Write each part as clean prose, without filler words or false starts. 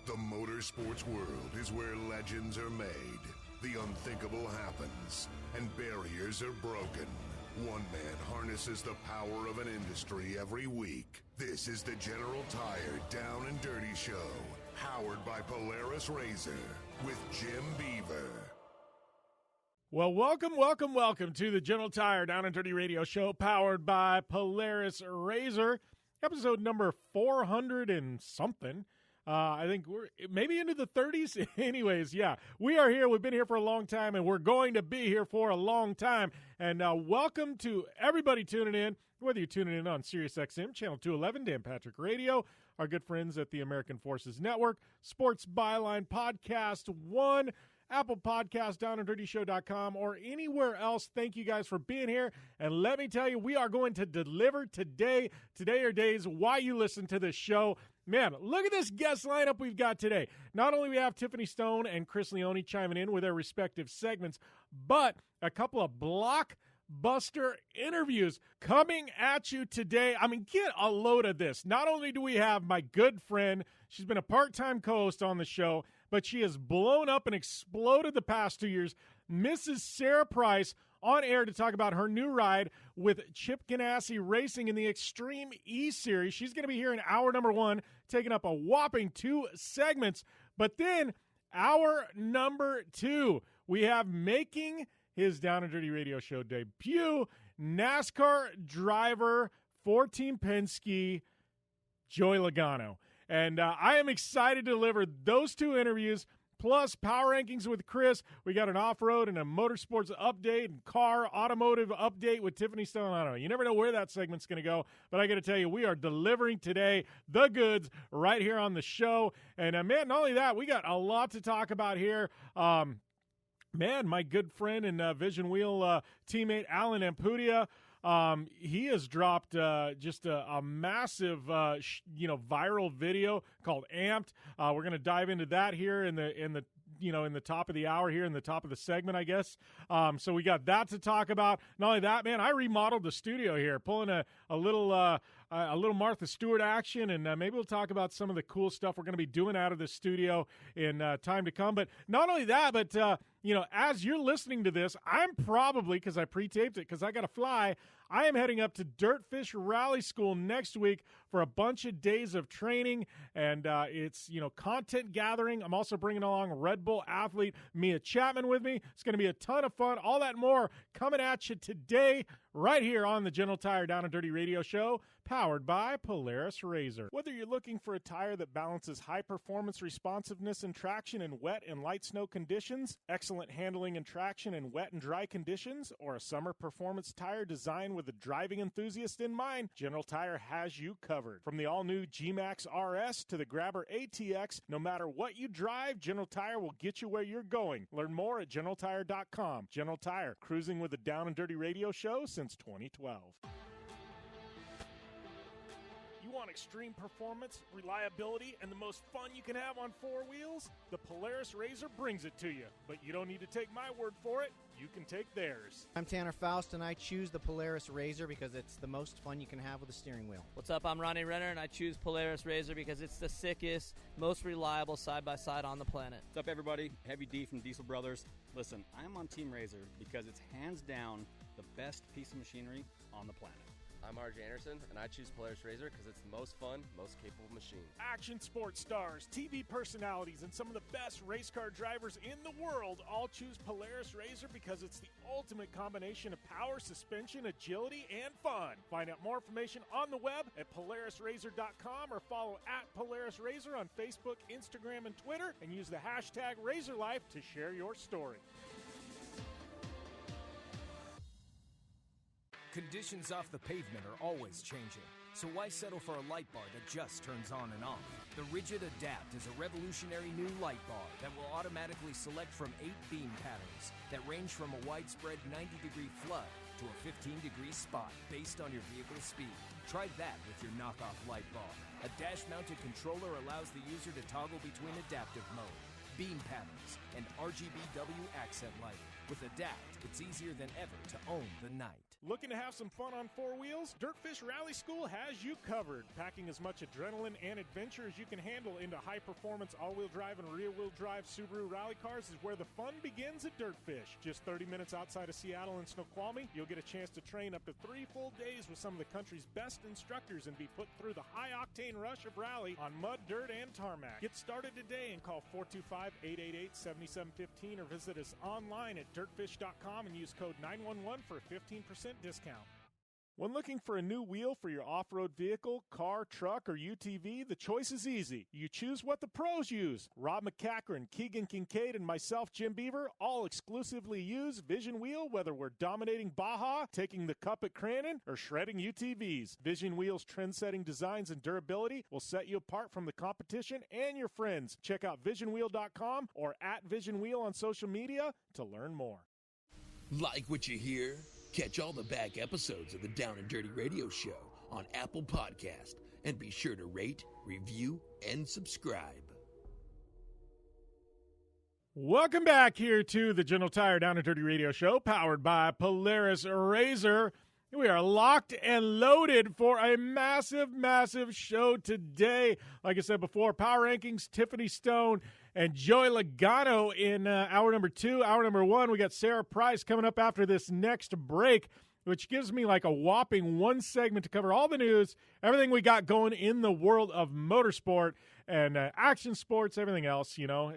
The motorsports world is where legends are made, the unthinkable happens, and barriers are broken. One man harnesses the power of an industry every week. This is the General Tire Down and Dirty Show, powered by Polaris RZR, with Jim Beaver. Well, welcome to the General Tire Down and Dirty Radio Show, powered by Polaris RZR, episode number 400 and something. I think we're maybe into the 30s. Anyways, yeah, we are here. We've been here for a long time, and we're going to be here for a long time. And welcome to everybody tuning in, whether you're tuning in on SiriusXM, Channel 211, Dan Patrick Radio, our good friends at the American Forces Network, Sports Byline Podcast 1, Apple Podcast, downanddirtyshow.com, or anywhere else. Thank you guys for being here. And let me tell you, we are going to deliver today. Today are days why you listen to this show. Man, look at this guest lineup we've got today. Not only we have Tiffany Stone and Chris Leone chiming in with their respective segments, but a couple of blockbuster interviews coming at you today. I mean, get a load of this. Not only do we have my good friend, she's been a part-time co-host on the show, but she has blown up and exploded the past 2 years, Mrs. Sara Price, on air to talk about her new ride with Chip Ganassi Racing in the Extreme E Series. She's going to be here in hour number 1, taking up a whopping 2 segments. But then, hour number 2, we have making his Down and Dirty Radio Show debut, NASCAR driver for Team Penske, Joey Logano. And I am excited to deliver those 2 interviews, plus Power Rankings with Chris. We got an off-road and a motorsports update and car automotive update with Tiffany Stone. I don't know. You never know where that segment's going to go, but I got to tell you, we are delivering today the goods right here on the show. And, man, not only that, we got a lot to talk about here. Man, my good friend and Vision Wheel teammate, Alan Ampudia, he has dropped just a massive, viral video called Amped. We're going to dive into that here in the top of the hour here, in the top of the segment, I guess. So we got that to talk about. Not only that, man, I remodeled the studio here, pulling a little Martha Stewart action, and maybe we'll talk about some of the cool stuff we're going to be doing out of the studio in time to come. But not only that, but as you're listening to this, I'm probably, because I pre-taped it, because I got to fly, I am heading up to Dirtfish Rally School next week for a bunch of days of training, and it's, content gathering. I'm also bringing along Red Bull athlete Mia Chapman with me. It's going to be a ton of fun. All that and more coming at you today, right here on the General Tire Down and Dirty Radio Show, powered by Polaris RZR. Whether you're looking for a tire that balances high performance responsiveness and traction in wet and light snow conditions, excellent handling and traction in wet and dry conditions, or a summer performance tire designed with the driving enthusiast in mind, General Tire has you covered. From the all-new G-Max RS to the Grabber ATX, no matter what you drive, General Tire will get you where you're going. Learn more at GeneralTire.com. General Tire, cruising with the Down and Dirty Radio Show since 2012. You want extreme performance, reliability, and the most fun you can have on 4 wheels? The Polaris RZR brings it to you. But you don't need to take my word for it. You can take theirs. I'm Tanner Faust, and I choose the Polaris RZR because it's the most fun you can have with a steering wheel. What's up? I'm Ronnie Renner, and I choose Polaris RZR because it's the sickest, most reliable side-by-side on the planet. What's up, everybody? Heavy D from Diesel Brothers. Listen, I'm on Team RZR because it's hands down the best piece of machinery on the planet. I'm RJ Anderson, and I choose Polaris RZR because it's the most fun, most capable machine. Action sports stars, TV personalities, and some of the best race car drivers in the world all choose Polaris RZR because it's the ultimate combination of power, suspension, agility, and fun. Find out more information on the web at PolarisRZR.com or follow at Polaris RZR on Facebook, Instagram, and Twitter, and use the hashtag RZRLife to share your story. Conditions off the pavement are always changing, so why settle for a light bar that just turns on and off? The Rigid Adapt is a revolutionary new light bar that will automatically select from 8 beam patterns that range from a widespread 90-degree flood to a 15-degree spot based on your vehicle's speed. Try that with your knockoff light bar. A dash-mounted controller allows the user to toggle between adaptive mode, beam patterns, and RGBW accent lighting. With Adapt, it's easier than ever to own the night. Looking to have some fun on four wheels? Dirtfish Rally School has you covered. Packing as much adrenaline and adventure as you can handle into high-performance all-wheel drive and rear-wheel drive Subaru rally cars is where the fun begins at Dirtfish. Just 30 minutes outside of Seattle and Snoqualmie, you'll get a chance to train up to 3 full days with some of the country's best instructors and be put through the high-octane rush of rally on mud, dirt, and tarmac. Get started today and call 425-888-7715 or visit us online at dirtfish.com and use code 911 for a 15% discount. When looking for a new wheel for your off-road vehicle, car, truck, or UTV, the choice is easy. You choose what the pros use. Rob McCachran, Keegan Kincaid, and myself, Jim Beaver, all exclusively use Vision Wheel, whether we're dominating Baja, taking the cup at Crandon, or shredding UTVs. Vision Wheel's trend-setting designs and durability will set you apart from the competition and your friends. Check out visionwheel.com or at Vision Wheel on social media to learn more. Like what you hear? Catch all the back episodes of the Down and Dirty Radio Show on Apple Podcast, and be sure to rate, review, and subscribe. Welcome back here to the General Tire Down and Dirty Radio Show, powered by Polaris RZR. We are locked and loaded for a massive, massive show today. Like I said before, Power Rankings, Tiffany Stone, and Joey Logano in hour number 2. Hour number 1, we got Sara Price coming up after this next break, which gives me like a whopping 1 segment to cover all the news, everything we got going in the world of motorsport and action sports, everything else. You know,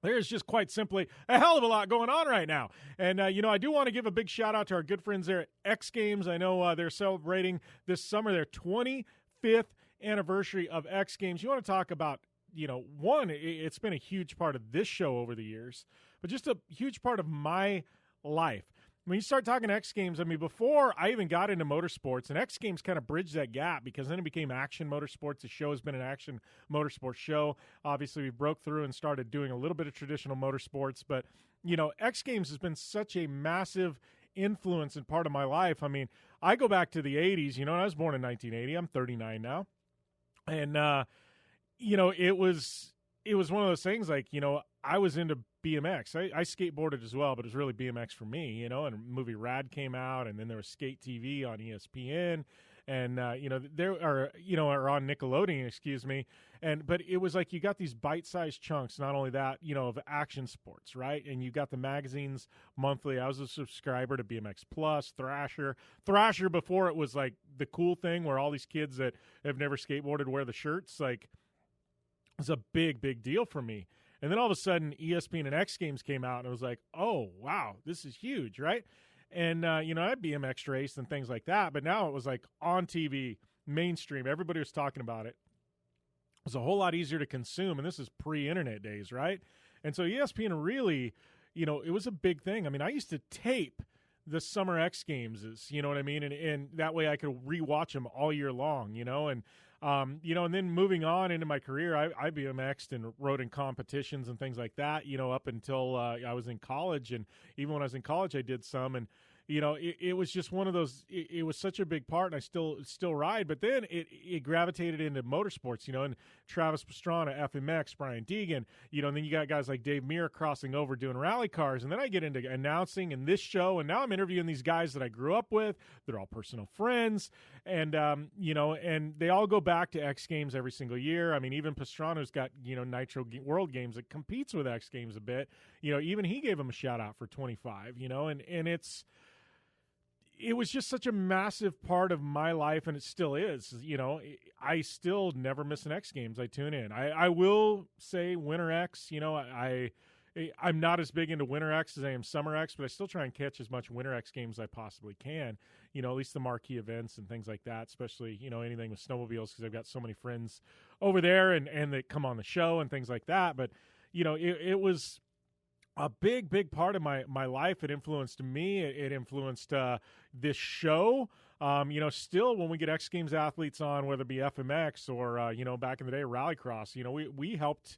there's just quite simply a hell of a lot going on right now. And, I do want to give a big shout out to our good friends there at X Games. I know they're celebrating this summer their 25th anniversary of X Games. You want to talk about, one, it's been a huge part of this show over the years, but just a huge part of my life. When you start talking X Games, before I even got into motorsports, and X Games kind of bridged that gap because then it became Action Motorsports. The show has been an Action Motorsports show. Obviously, we broke through and started doing a little bit of traditional motorsports, but, X Games has been such a massive influence and part of my life. I go back to the 80s, I was born in 1980. I'm 39 now. And, it was one of those things like, I was into BMX. I skateboarded as well, but it was really BMX for me, and a movie Rad came out, and then there was Skate TV on ESPN, and, or on Nickelodeon, excuse me. But it was like you got these bite-sized chunks, not only that, of action sports, right? And you got the magazines monthly. I was a subscriber to BMX Plus, Thrasher. Thrasher before it was like the cool thing where all these kids that have never skateboarded wear the shirts, like, it was a big, big deal for me. And then all of a sudden, ESPN and X Games came out, and it was like, oh, wow, this is huge, right? And, I had BMX race and things like that, but now it was like on TV, mainstream. Everybody was talking about it. It was a whole lot easier to consume, and this is pre-internet days, right? And so ESPN really, it was a big thing. I used to tape the summer X Games, you know what I mean? And that way I could rewatch them all year long, and and then moving on into my career, I BMX'd and rode in competitions and things like that, up until I was in college. And even when I was in college, I did some. And, it was just one of those, it was such a big part, and I still ride. But then it gravitated into motorsports, and Travis Pastrana, FMX, Brian Deegan, and then you got guys like Dave Muir crossing over doing rally cars. And then I get into announcing in this show, and now I'm interviewing these guys that I grew up with. They're all personal friends. And, and they all go back to X Games every single year. Even Pastrana's got, Nitro World Games that competes with X Games a bit. Even he gave him a shout out for 25, and it was just such a massive part of my life, and it still is. I still never miss an X Games. I tune in. I will say Winter X, I'm not as big into Winter X as I am Summer X, but I still try and catch as much Winter X Games as I possibly can. At least the marquee events and things like that, especially, anything with snowmobiles, because I've got so many friends over there and that come on the show and things like that. But, it was a big, big part of my life. It influenced me. It influenced this show. Still when we get X Games athletes on, whether it be FMX or, back in the day, Rallycross, we helped,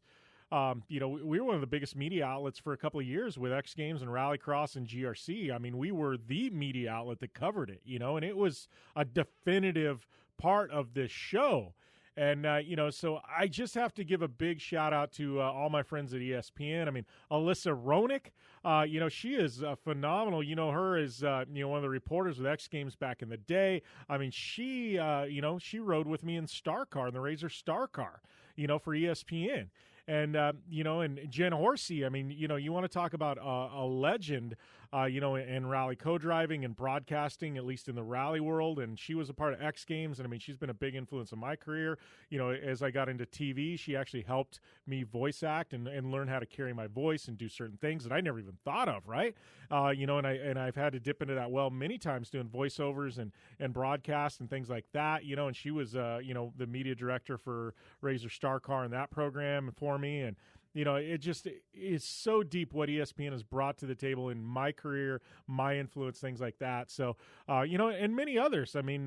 we were one of the biggest media outlets for a couple of years with X Games and Rallycross and GRC. We were the media outlet that covered it, and it was a definitive part of this show. And, so I just have to give a big shout out to all my friends at ESPN. I mean, Alyssa Ronick, she is phenomenal. You know her as, one of the reporters with X Games back in the day. I mean, she rode with me in Star Car, in the RZR Star Car, for ESPN. And, and Jen Horsey, I mean, you want to talk about a legend, in rally co-driving and broadcasting, at least in the rally world. And she was a part of X Games. And I mean, she's been a big influence in my career. As I got into TV, she actually helped me voice act and learn how to carry my voice and do certain things that I never even thought of. Right. And I've had to dip into that well many times doing voiceovers and broadcasts and things like that, and she was, the media director for RZR Star Car and that program for me. And, it just is so deep what ESPN has brought to the table in my career, my influence, things like that. So, and many others. I mean,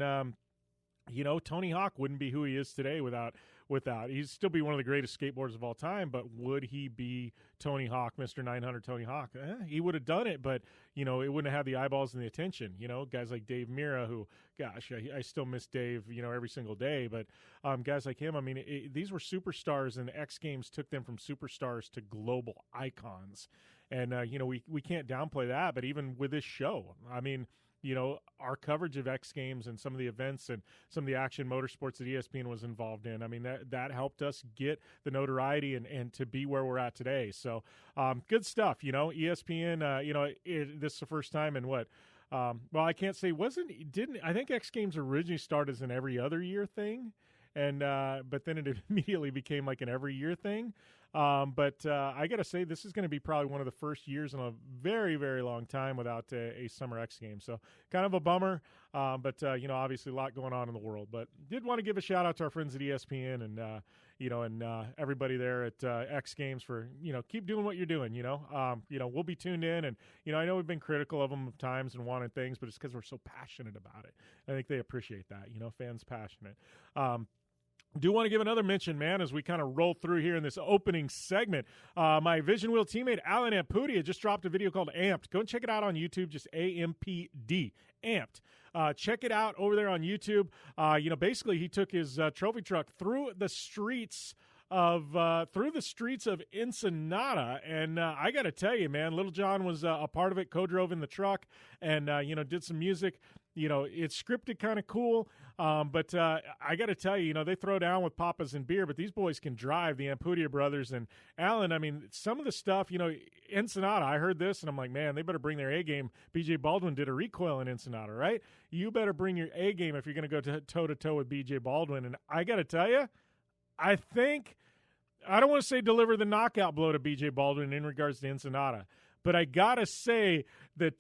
Tony Hawk wouldn't be who he is today without he'd still be one of the greatest skateboarders of all time, but would he be Tony Hawk, Mr. 900 Tony Hawk? He would have done it, but, it wouldn't have had the eyeballs and the attention. Guys like Dave Mira, who, gosh, I still miss Dave, every single day, but guys like him, I mean, these were superstars, and X Games took them from superstars to global icons. And, we can't downplay that, but even with this show, I mean, our coverage of X Games and some of the events and some of the action motorsports that ESPN was involved in, I mean, that helped us get the notoriety and to be where we're at today. So good stuff, ESPN, this is the first time in what? I can't say I think X Games originally started as an every other year thing. And but then it immediately became like an every year thing. But I got to say, this is going to be probably one of the first years in a very, very long time without a Summer X Games. So kind of a bummer, but, obviously a lot going on in the world. But did want to give a shout out to our friends at ESPN and everybody there at X Games for, keep doing what you're doing, we'll be tuned in. And, I know we've been critical of them at times and wanted things, but it's because we're so passionate about it. I think they appreciate that, fans passionate. Do want to give another mention, man, as we kind of roll through here in this opening segment. My Vision Wheel teammate, Alan Ampudia, just dropped a video called Amped. Go and check it out on YouTube, just AMPD, Amped. Check it out over there on YouTube. Basically he took his trophy truck through the streets of Ensenada, and I got to tell you, man, Little John was a part of it, co-drove in the truck, and did some music. It's scripted, kind of cool, but I got to tell you, they throw down with papas and beer, but these boys can drive, the Ampudia brothers. And Alan, I mean, some of the stuff, Ensenada, I heard this, and I'm like, man, they better bring their A-game. B.J. Baldwin did a recoil in Ensenada, right? You better bring your A-game if you're going to go toe-to-toe with B.J. Baldwin. And I got to tell you, I don't want to say deliver the knockout blow to B.J. Baldwin in regards to Ensenada, but I got to say that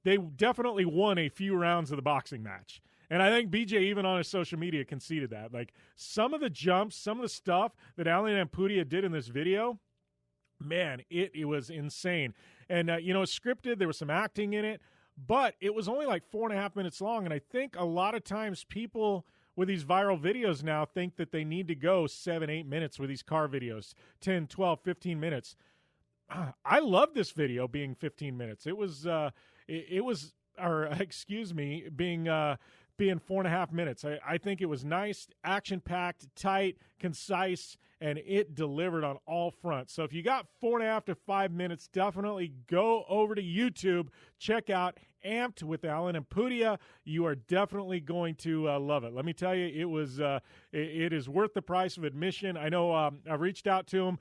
they definitely won a few rounds of the boxing match. And I think BJ, even on his social media, conceded that. Like, some of the jumps, some of the stuff that Alan Ampudia did in this video, man, it was insane. And, it's scripted. There was some acting in it, but it was only like 4.5 minutes long. And I think a lot of times people with these viral videos now think that they need to go 7-8 minutes with these car videos, 10, 12, 15 minutes. I love this video being 15 minutes. It was being 4.5 minutes. I think it was nice, action-packed, tight, concise, and it delivered on all fronts. So if you got 4.5 to 5 minutes, definitely go over to YouTube, check out Amped with Alan Ampudia. You are definitely going to love it. Let me tell you, it is worth the price of admission. I know I've reached out to him.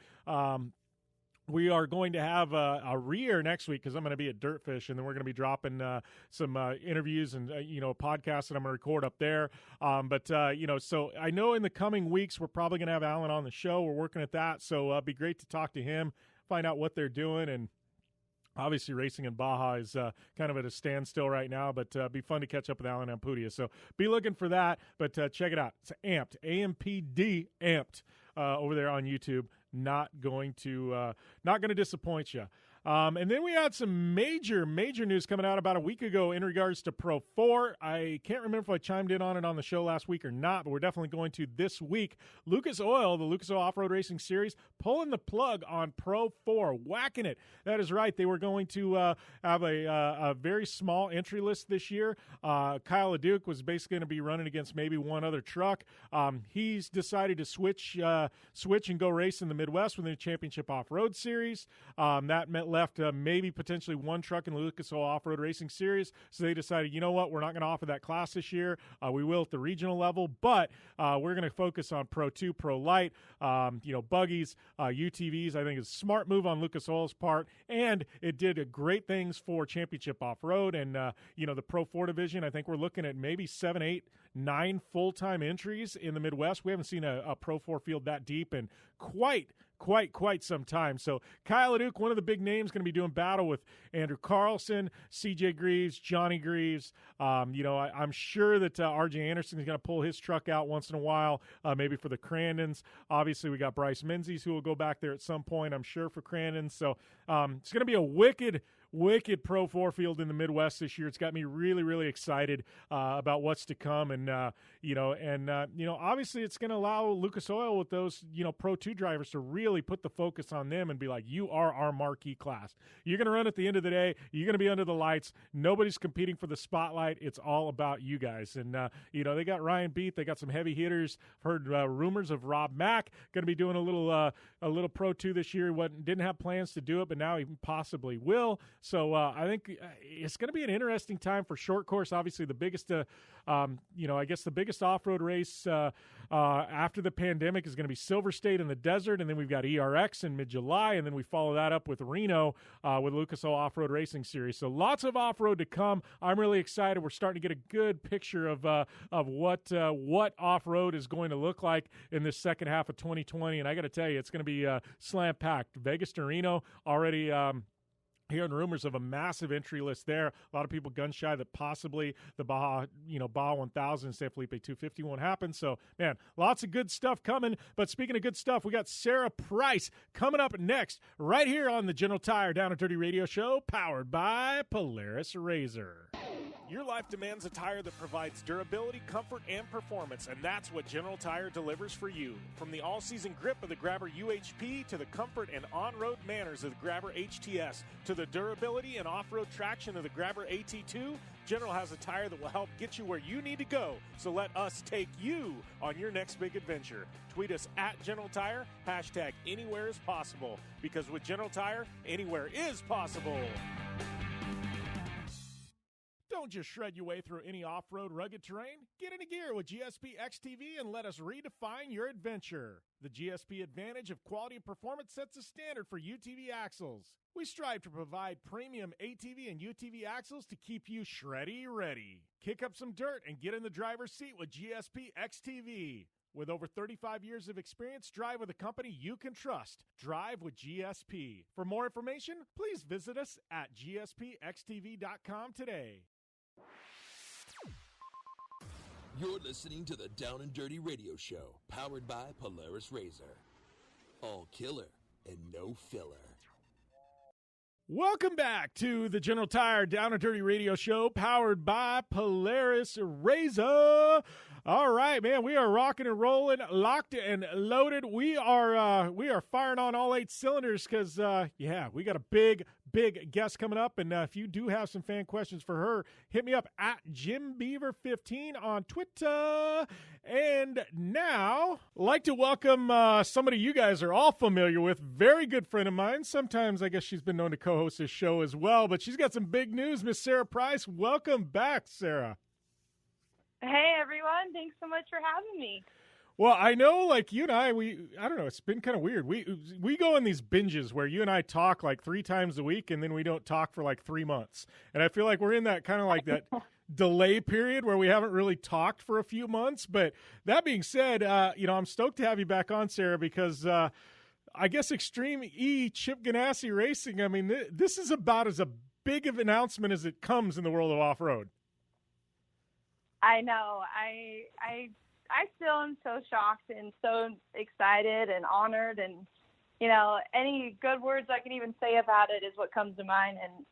We are going to have a re-air next week because I'm going to be at Dirtfish, and then we're going to be dropping some interviews and, a podcast that I'm going to record up there. So I know in the coming weeks we're probably going to have Alan on the show. We're working at that, so it'd be great to talk to him, find out what they're doing. And obviously racing in Baja is kind of at a standstill right now, but it'd be fun to catch up with Alan Ampudia. So be looking for that, but check it out. It's Amped, AMPD, Amped, over there on YouTube. Not going to disappoint you. And then we had some major news coming out about a week ago in regards to Pro 4. I can't remember if I chimed in on it on the show last week or not, but we're definitely going to this week. Lucas Oil, the Lucas Oil Off-Road Racing Series, pulling the plug on Pro 4, whacking it. That is right. They were going to have a very small entry list this year. Kyle LeDuc was basically going to be running against maybe one other truck. He's decided to switch and go race in the Midwest within the Championship Off-Road Series. That left maybe potentially one truck in the Lucas Oil Off-Road Racing Series. So they decided, you know what, we're not going to offer that class this year. We will at the regional level, but we're going to focus on Pro 2, Pro Light, buggies, UTVs. I think it's a smart move on Lucas Oil's part, and it did great things for Championship Off-Road and, the Pro 4 division. I think we're looking at maybe 7, 8, 9 full-time entries in the Midwest. We haven't seen a Pro 4 field that deep in quite some time. So Kyle LeDuc, one of the big names, going to be doing battle with Andrew Carlson, CJ Greaves, Johnny Greaves. I'm sure that RJ Anderson is going to pull his truck out once in a while, maybe for the Crandons. Obviously, we got Bryce Menzies, who will go back there at some point, I'm sure, for Crandon. So it's going to be a wicked Pro 4 field in the Midwest this year. It's got me really, really excited about what's to come. And, obviously it's going to allow Lucas Oil with those, Pro 2 drivers to really put the focus on them and be like, you are our marquee class. You're going to run at the end of the day. You're going to be under the lights. Nobody's competing for the spotlight. It's all about you guys. And, they got Ryan Beat. They got some heavy hitters. Heard rumors of Rob Mack going to be doing a little Pro 2 this year. Didn't have plans to do it, but now he possibly will. So I think it's going to be an interesting time for short course. Obviously, the biggest, the biggest off-road race after the pandemic is going to be Silver State in the desert, and then we've got ERX in mid-July, and then we follow that up with Reno with Lucas Oil Off-Road Racing Series. So lots of off-road to come. I'm really excited. We're starting to get a good picture of what off-road is going to look like in this second half of 2020, and I got to tell you, it's going to be slam-packed. Vegas to Reno already. Hearing rumors of a massive entry list there. A lot of people gun shy that possibly the Baja 1000 San Felipe 250 won't happen. So, man, lots of good stuff coming. But speaking of good stuff, we got Sara Price coming up next right here on the General Tire Down and Dirty Radio Show, powered by Polaris RZR. Your life demands a tire that provides durability, comfort, and performance, and that's what General Tire delivers for you. From the all-season grip of the Grabber UHP to the comfort and on-road manners of the Grabber HTS to the durability and off-road traction of the Grabber AT2, General has a tire that will help get you where you need to go. So let us take you on your next big adventure. Tweet us at General Tire, hashtag anywhere is possible, because with General Tire, anywhere is possible. Don't just shred your way through any off-road rugged terrain. Get into gear with GSP XTV and let us redefine your adventure. The GSP advantage of quality and performance sets a standard for UTV axles. We strive to provide premium ATV and UTV axles to keep you shreddy ready. Kick up some dirt and get in the driver's seat with GSP XTV. With over 35 years of experience, drive with a company you can trust. Drive with GSP. For more information, please visit us at gspxtv.com today. You're listening to the Down and Dirty Radio Show, powered by Polaris RZR. All killer and no filler. Welcome back to the General Tire Down and Dirty Radio Show, powered by Polaris RZR. All right, man, we are rocking and rolling, locked and loaded. We are firing on all 8 cylinders because, we got a big guest coming up. And if you do have some fan questions for her, hit me up at JimBeaver15 on Twitter. And now, I'd like to welcome somebody you guys are all familiar with, very good friend of mine. Sometimes I guess she's been known to co-host this show as well, but she's got some big news. Miss Sara Price, welcome back, Sara. Hey, everyone. Thanks so much for having me. Well, I know, like, you and I don't know, it's been kind of weird. We go in these binges where you and I talk like 3 times a week, and then we don't talk for like 3 months. And I feel like we're in that kind of like that delay period where we haven't really talked for a few months. But that being said, I'm stoked to have you back on, Sara, because I guess Extreme E, Chip Ganassi Racing, I mean, this is about as a big of an announcement as it comes in the world of off-road. I know. I still am so shocked and so excited and honored, and any good words I can even say about it is what comes to mind. And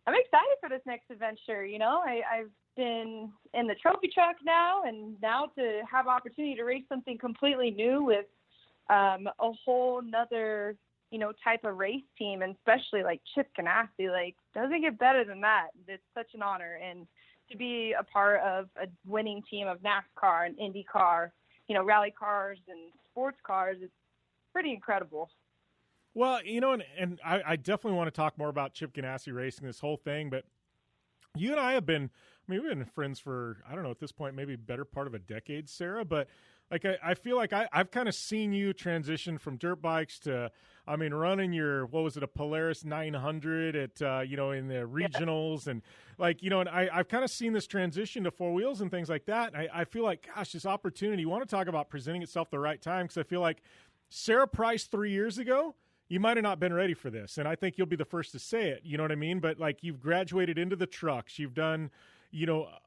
I'm excited for this next adventure. I've been in the trophy truck now, and now to have opportunity to race something completely new with a whole nother, type of race team, and especially like Chip Ganassi, like doesn't get better than that. It's such an honor. And to be a part of a winning team of NASCAR and IndyCar, rally cars and sports cars, it's pretty incredible. Well, and I definitely want to talk more about Chip Ganassi racing, this whole thing, but you and I have been, we've been friends for, I don't know, at this point, maybe better part of a decade, Sarah, but like, I feel like I've kind of seen you transition from dirt bikes to, running your, what was it, a Polaris 900 at, in the regionals, and like, and I've kind of seen this transition to four wheels and things like that. And I feel like, gosh, this opportunity, you want to talk about presenting itself the right time, because I feel like Sara Price 3 years ago, you might have not been ready for this, and I think you'll be the first to say it, you know what I mean? But like, you've graduated into the trucks, you've done,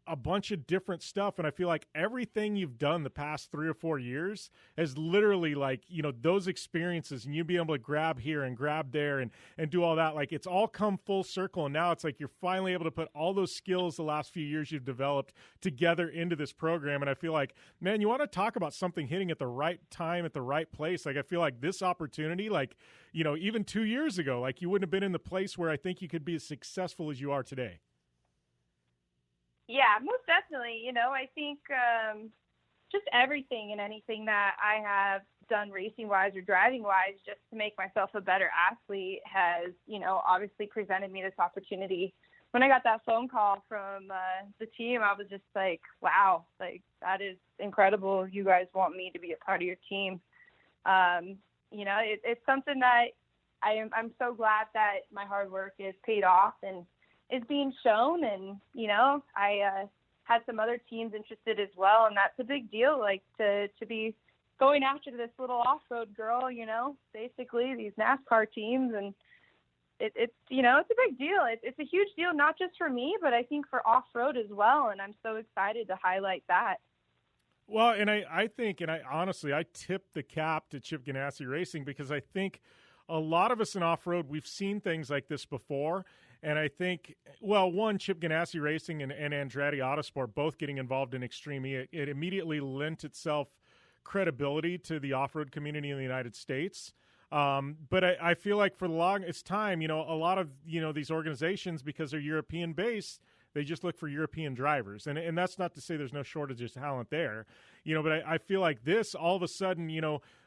a bunch of different stuff, and I feel like everything you've done the past 3 or 4 years has literally, like, those experiences, and you be able to grab here and grab there and do all that, like, it's all come full circle, and now it's like you're finally able to put all those skills the last few years you've developed together into this program. And I feel like, man, you want to talk about something hitting at the right time at the right place. Like, I feel like this opportunity, like, even 2 years ago, like, you wouldn't have been in the place where I think you could be as successful as you are today. Yeah, most definitely. I think just everything and anything that I have done racing-wise or driving-wise just to make myself a better athlete has, obviously presented me this opportunity. When I got that phone call from the team, I was just like, wow, like, that is incredible. You guys want me to be a part of your team. It's something that I'm so glad that my hard work is paid off and is being shown. And, I had some other teams interested as well. And that's a big deal, like to be going after this little off-road girl, basically these NASCAR teams. And it's a big deal. It's a huge deal, not just for me, but I think for off-road as well. And I'm so excited to highlight that. Well, and I think, and I honestly, I tip the cap to Chip Ganassi Racing, because I think a lot of us in off-road, we've seen things like this before. And I think, well, one, Chip Ganassi Racing and Andretti Autosport both getting involved in Extreme E, it immediately lent itself credibility to the off-road community in the United States. But I feel like for the longest time, a lot of, these organizations, because they're European-based, they just look for European drivers. And that's not to say there's no shortage of talent there, but I feel like this, all of a sudden,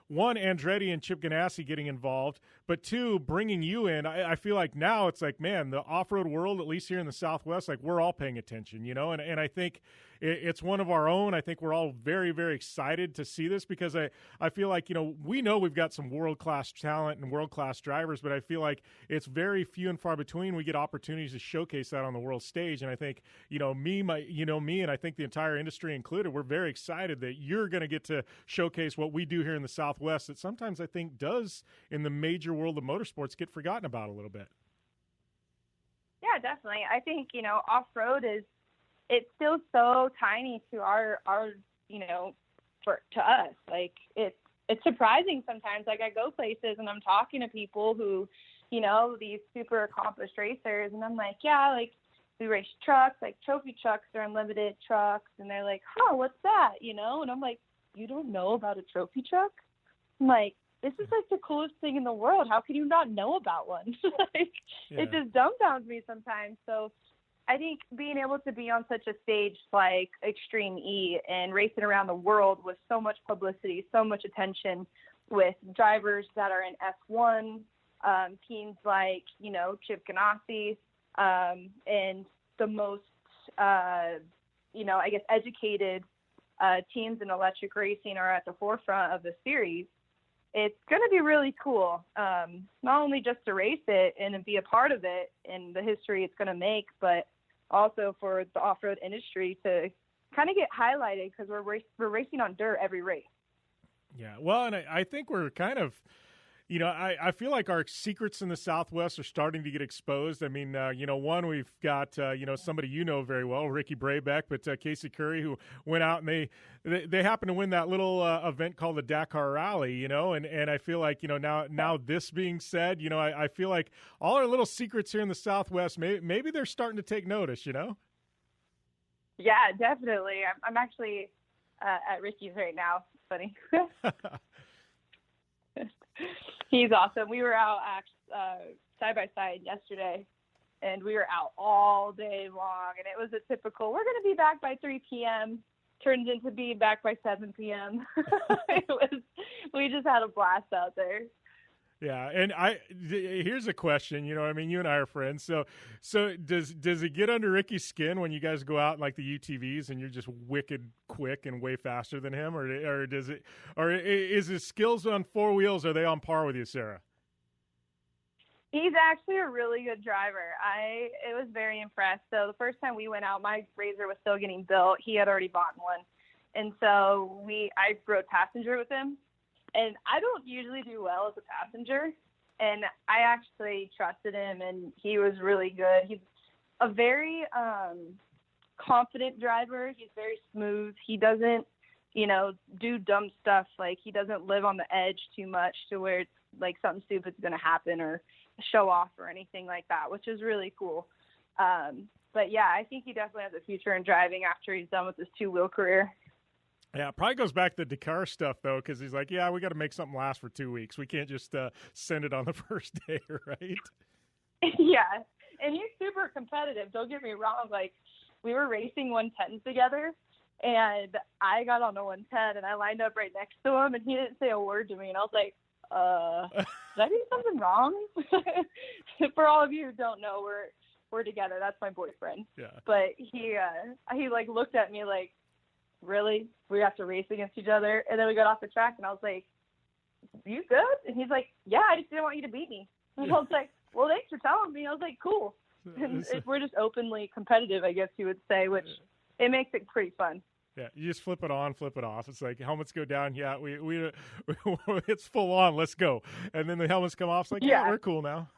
one, Andretti and Chip Ganassi getting involved, but two, bringing you in. I feel like now it's like, man, the off-road world, at least here in the Southwest, like, we're all paying attention, and I think it's one of our own. I think we're all very, very excited to see this, because I feel like, we know we've got some world-class talent and world-class drivers, but I feel like it's very few and far between we get opportunities to showcase that on the world stage. And I think, me, and I think the entire industry included, we're very excited that you're going to get to showcase what we do here in the Southwest that sometimes I think does in the major world of motorsports get forgotten about a little bit. Yeah, definitely. I think, off-road it's still so tiny to our to us. Like, it's surprising sometimes. Like, I go places and I'm talking to people who, these super accomplished racers, and I'm like, yeah, like, we race trucks, like trophy trucks or unlimited trucks, and they're like, huh, what's that? And I'm like, you don't know about a trophy truck? I'm like, this is like the coolest thing in the world. How can you not know about one? It just dumbfounds me sometimes. So I think being able to be on such a stage like Extreme E and racing around the world with so much publicity, so much attention, with drivers that are in F1, teams like, Chip Ganassi, and the most, I guess, educated teams in electric racing are at the forefront of the series. It's going to be really cool, not only just to race it and be a part of it and the history it's going to make, but also for the off-road industry to kind of get highlighted, because we're racing on dirt every race. Yeah, well, and I think we're kind of, You know, I feel like our secrets in the Southwest are starting to get exposed. I mean, one, we've got, somebody you know very well, Ricky Brabeck, but Casey Curry, who went out and they happened to win that little event called the Dakar Rally, and I feel like, now this being said, I feel like all our little secrets here in the Southwest, maybe they're starting to take notice, Yeah, definitely. I'm actually at Ricky's right now. Funny. He's awesome. We were out side by side yesterday, and we were out all day long. And it was a typical, we're going to be back by 3 p.m. Turned into being back by 7 p.m. We just had a blast out there. Yeah, and here's a question. You and I are friends. So does it get under Ricky's skin when you guys go out in like the UTVs and you're just wicked quick and way faster than him, or does it, or is his skills on four wheels, are they on par with you, Sarah? He's actually a really good driver. I was very impressed. So the first time we went out, my RZR was still getting built. He had already bought one, and so I rode passenger with him. And I don't usually do well as a passenger, and I actually trusted him, and he was really good. He's a very confident driver. He's very smooth. He doesn't, do dumb stuff. Like, he doesn't live on the edge too much to where it's like something stupid's going to happen or show off or anything like that, which is really cool. But, yeah, I think he definitely has a future in driving after he's done with his two-wheel career. Yeah, it probably goes back to the Dakar stuff, though, because he's like, we got to make something last for 2 weeks. We can't just send it on the first day, right? Yeah, and he's super competitive. Don't get me wrong. Like, we were racing 110s together, and I got on the 110, and I lined up right next to him, and he didn't say a word to me. And I was like, did I do something wrong? For all of you who don't know, we're together. That's my boyfriend. Yeah. But he like, looked at me like, really? We have to race against each other? And then we got off the track, and I was like, you good? And he's like, yeah, I just didn't want you to beat me. And I was like, well, thanks for telling me. I was like, cool. And we're just openly competitive, I guess you would say, which it makes it pretty fun. Yeah, you just flip it on, flip it off. It's like helmets go down. Yeah, we it's full on. Let's go. And then the helmets come off. It's like, yeah we're cool now.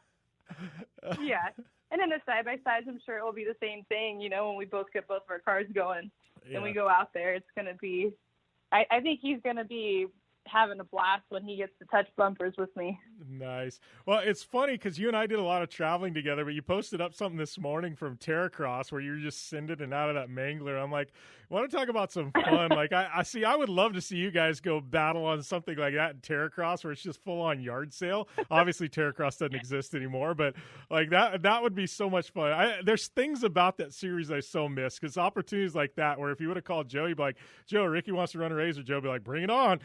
Yeah. And then the side-by-sides, I'm sure it will be the same thing, when we both get both of our cars going. And we go out there, it's going to be – I think he's going to be having a blast when he gets to touch bumpers with me. Nice. Well, it's funny because you and I did a lot of traveling together, but you posted up something this morning from Terracross where you were just sending it out of that Mangler. I'm like, want to talk about some fun? Like, I would love to see you guys go battle on something like that in Terracross where it's just full-on yard sale. Obviously, Terracross doesn't exist anymore, but like that would be so much fun. There's things about that series I so miss because opportunities like that where if you would have called Joe, you'd be like, Joe, Ricky wants to run a RZR. Joe would be like, bring it on.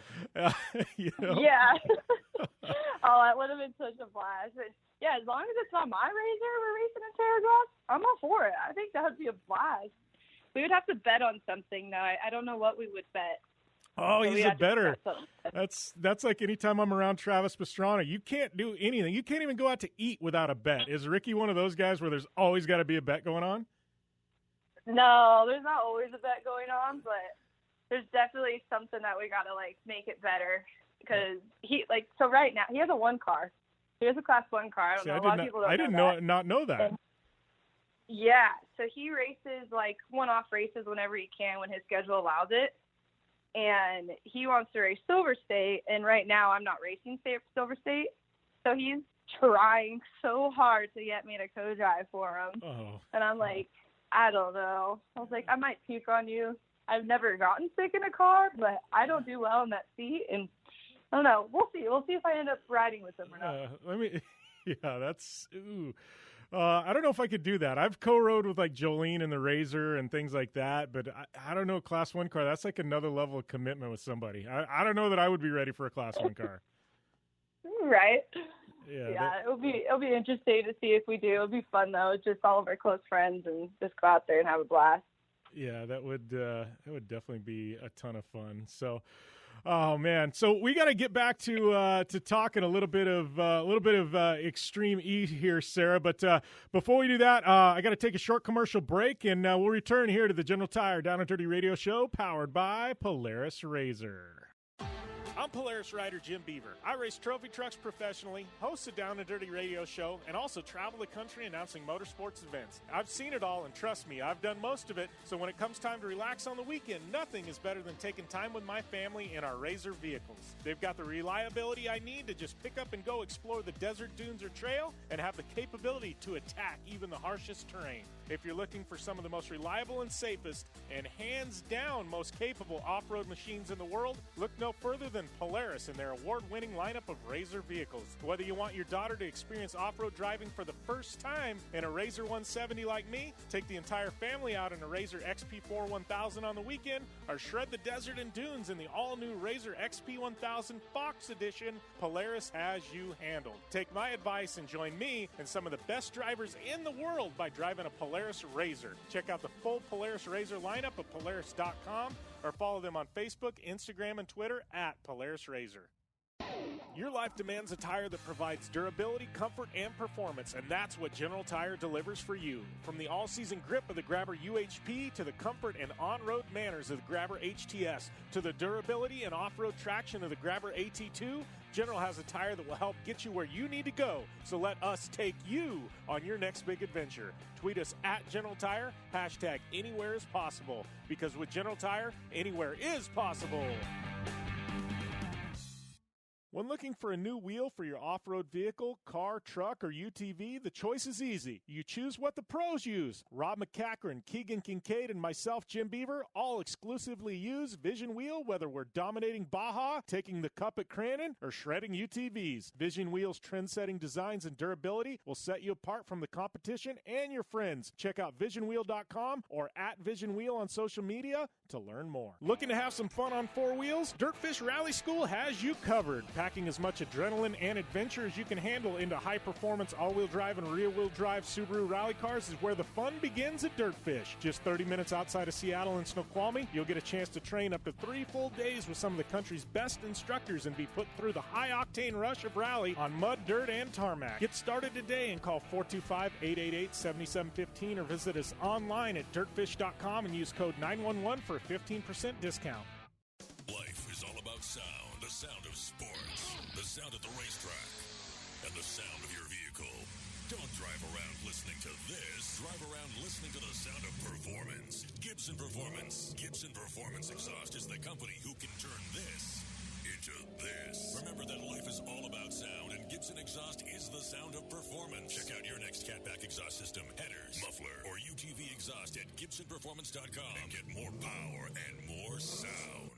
Yeah. Oh, that would have been such a blast. But yeah, as long as it's not my RZR we're racing in Terracross, I'm all for it. I think that would be a blast. We would have to bet on something, though. I don't know what we would bet. Oh, he's a bettor. That's like anytime I'm around Travis Pastrana, you can't do anything. You can't even go out to eat without a bet. Is Ricky one of those guys where there's always got to be a bet going on? No, there's not always a bet going on, but there's definitely something that we got to, like, make it better. Because so right now, he has a 1 car. He has a Class 1 car. A lot of people don't know that. I did not know that. Yeah, so he races, like, one-off races whenever he can when his schedule allows it. And he wants to race Silver State, and right now I'm not racing Silver State. So he's trying so hard to get me to co-drive for him. Oh. And I'm like, I don't know. I was like, I might puke on you. I've never gotten sick in a car, but I don't do well in that seat, and I don't know. We'll see. We'll see if I end up riding with him or not. That's ooh. I don't know if I could do that. I've co-rode with like Jolene and the RZR and things like that, but I don't know, Class 1 car, that's like another level of commitment with somebody. I don't know that I would be ready for a Class 1 car. Right. Yeah. It'll be interesting to see if we do. It'll be fun though. It's just all of our close friends and just go out there and have a blast. Yeah, that would definitely be a ton of fun. So, oh man, so we got to get back to talking a little bit of Extreme E here, Sarah. But before we do that, I got to take a short commercial break, and we'll return here to the General Tire Down and Dirty Radio Show, powered by Polaris RZR. I'm Polaris rider Jim Beaver. I race trophy trucks professionally, host a Down and Dirty radio show, and also travel the country announcing motorsports events. I've seen it all, and trust me, I've done most of it, so when it comes time to relax on the weekend, nothing is better than taking time with my family in our RZR vehicles. They've got the reliability I need to just pick up and go explore the desert, dunes, or trail, and have the capability to attack even the harshest terrain. If you're looking for some of the most reliable and safest, and hands down most capable off-road machines in the world, look no further than Polaris and their award-winning lineup of RZR vehicles. Whether you want your daughter to experience off-road driving for the first time in a RZR 170 like me, take the entire family out in a RZR XP4 1000 on the weekend, or shred the desert and dunes in the all-new RZR XP 1000 Fox Edition, Polaris has you handled. Take my advice and join me and some of the best drivers in the world by driving a Polaris RZR. Check out the full Polaris RZR lineup at Polaris.com or follow them on Facebook, Instagram, and Twitter at Polaris RZR. Your life demands a tire that provides durability, comfort, and performance, and that's what General Tire delivers for you. From the all-season grip of the Grabber UHP to the comfort and on-road manners of the Grabber HTS to the durability and off-road traction of the Grabber AT2, General has a tire that will help get you where you need to go. So let us take you on your next big adventure. Tweet us at General Tire, hashtag anywhere is possible, because with General Tire, anywhere is possible. When looking for a new wheel for your off-road vehicle, car, truck, or UTV, the choice is easy. You choose what the pros use. Rob McCachran, Keegan Kincaid, and myself, Jim Beaver, all exclusively use Vision Wheel, whether we're dominating Baja, taking the cup at Crandon, or shredding UTVs. Vision Wheel's trend-setting designs and durability will set you apart from the competition and your friends. Check out visionwheel.com or at Vision Wheel on social media to learn more. Looking to have some fun on four wheels? Dirtfish Rally School has you covered. Packing as much adrenaline and adventure as you can handle into high-performance all-wheel drive and rear-wheel drive Subaru rally cars is where the fun begins at Dirtfish. Just 30 minutes outside of Seattle in Snoqualmie, you'll get a chance to train up to 3 full days with some of the country's best instructors and be put through the high-octane rush of rally on mud, dirt, and tarmac. Get started today and call 425-888-7715 or visit us online at dirtfish.com and use code 911 for a 15% discount. Life is all about sound. The sound of sports, the sound at the racetrack, and the sound of your vehicle. Don't drive around listening to this. Drive around listening to the sound of performance. Gibson Performance. Gibson Performance Exhaust is the company who can turn this into this. Remember that life is all about sound, and Gibson Exhaust is the sound of performance. Check out your next catback exhaust system, headers, muffler, or UTV exhaust at GibsonPerformance.com and get more power and more sound.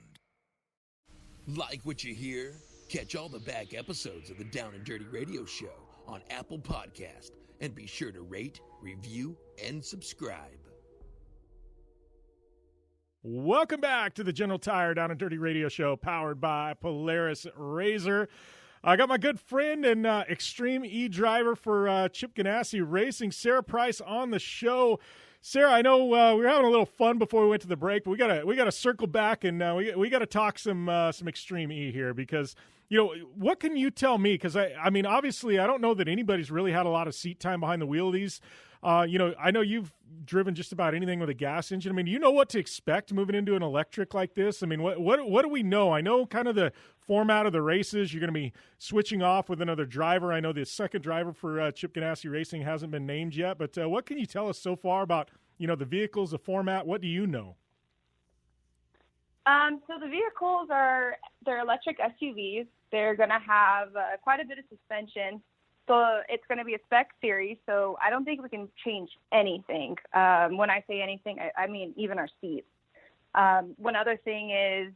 Like what you hear? Catch all the back episodes of the Down and Dirty Radio Show on Apple Podcast and be sure to rate, review, and subscribe. Welcome back to the General Tire Down and Dirty Radio Show powered by Polaris RZR. I got my good friend and Extreme E driver for Chip Ganassi Racing, Sara Price, on the show. Sara, I know we were having a little fun before we went to the break, but we gotta circle back and we gotta talk some Extreme E here because what can you tell me? Because I mean obviously I don't know that anybody's really had a lot of seat time behind the wheel of these. I know you've driven just about anything with a gas engine. I mean, do you know what to expect moving into an electric like this? I mean, what do we know? I know kind of the format of the races. You're going to be switching off with another driver. I know the second driver for Chip Ganassi Racing hasn't been named yet, but what can you tell us so far about the vehicles, the format? What do you know? So the vehicles they're electric SUVs. They're going to have quite a bit of suspension. So it's going to be a spec series, so I don't think we can change anything. When I say anything, I mean even our seats. One other thing is,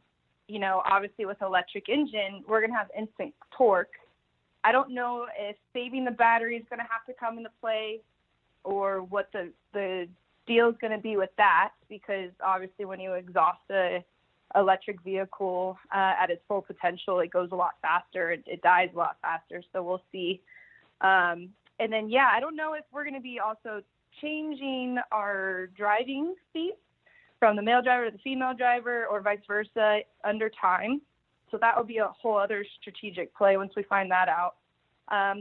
obviously with electric engine, we're going to have instant torque. I don't know if saving the battery is going to have to come into play or what the deal is going to be with that, because obviously when you exhaust a electric vehicle at its full potential, it goes a lot faster. It dies a lot faster, so we'll see. And then, I don't know if we're going to be also changing our driving seats from the male driver to the female driver or vice versa under time. So that would be a whole other strategic play once we find that out.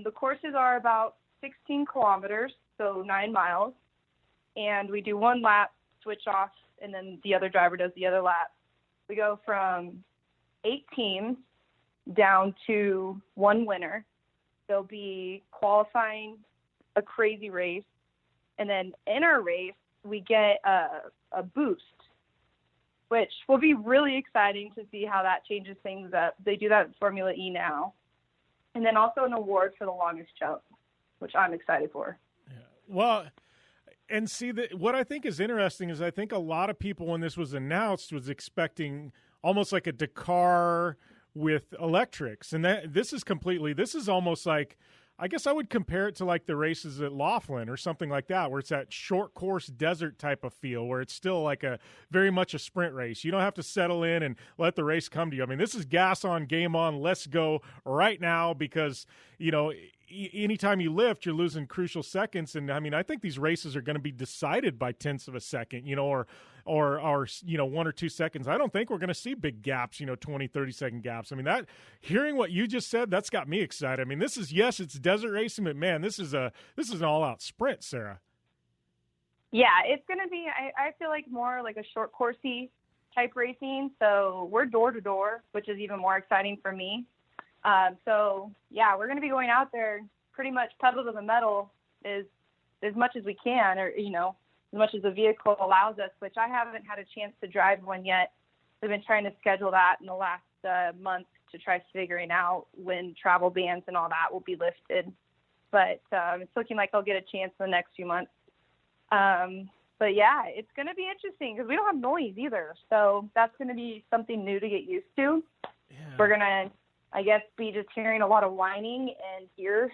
The courses are about 16 kilometers, so 9 miles. And we do 1 lap, switch off, and then the other driver does the other lap. We go from 8 teams down to one winner. They'll be qualifying a crazy race. And then in our race, we get a boost, which will be really exciting to see how that changes things up. They do that in Formula E now. And then also an award for the longest jump, which I'm excited for. Yeah. Well, and see, what I think is interesting is I think a lot of people, when this was announced, was expecting almost like a Dakar with electrics. And this is almost like, I guess I would compare it to like the races at Laughlin or something like that, where it's that short course desert type of feel, where it's still like very much a sprint race. You don't have to settle in and let the race come to you. I mean, this is gas on, game on, let's go right now, because, anytime you lift, you're losing crucial seconds. And I mean, I think these races are going to be decided by tenths of a second, or 1 or 2 seconds. I don't think we're going to see big gaps, 20, 30-second gaps. I mean, hearing what you just said, that's got me excited. I mean, it's desert racing, but man, this is an all-out sprint, Sarah. Yeah, it's going to be, I feel like more like a short coursey type racing. So we're door to door, which is even more exciting for me. So yeah, we're going to be going out there pretty much pedal to the metal as much as we can, or, as much as the vehicle allows us, which I haven't had a chance to drive one yet. We've been trying to schedule that in the last month to try figuring out when travel bans and all that will be lifted. But it's looking like I'll get a chance in the next few months. But yeah, it's going to be interesting because we don't have noise either. So that's going to be something new to get used to. Yeah. We're going to, I guess, be just hearing a lot of whining and gears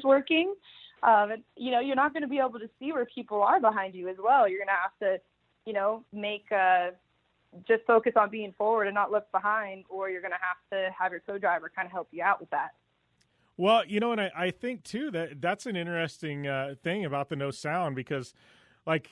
working. And, you're not going to be able to see where people are behind you as well. You're going to have to, make just focus on being forward and not look behind, or you're going to have your co-driver kind of help you out with that. Well, and I think, too, that's an interesting thing about the no sound, because, like,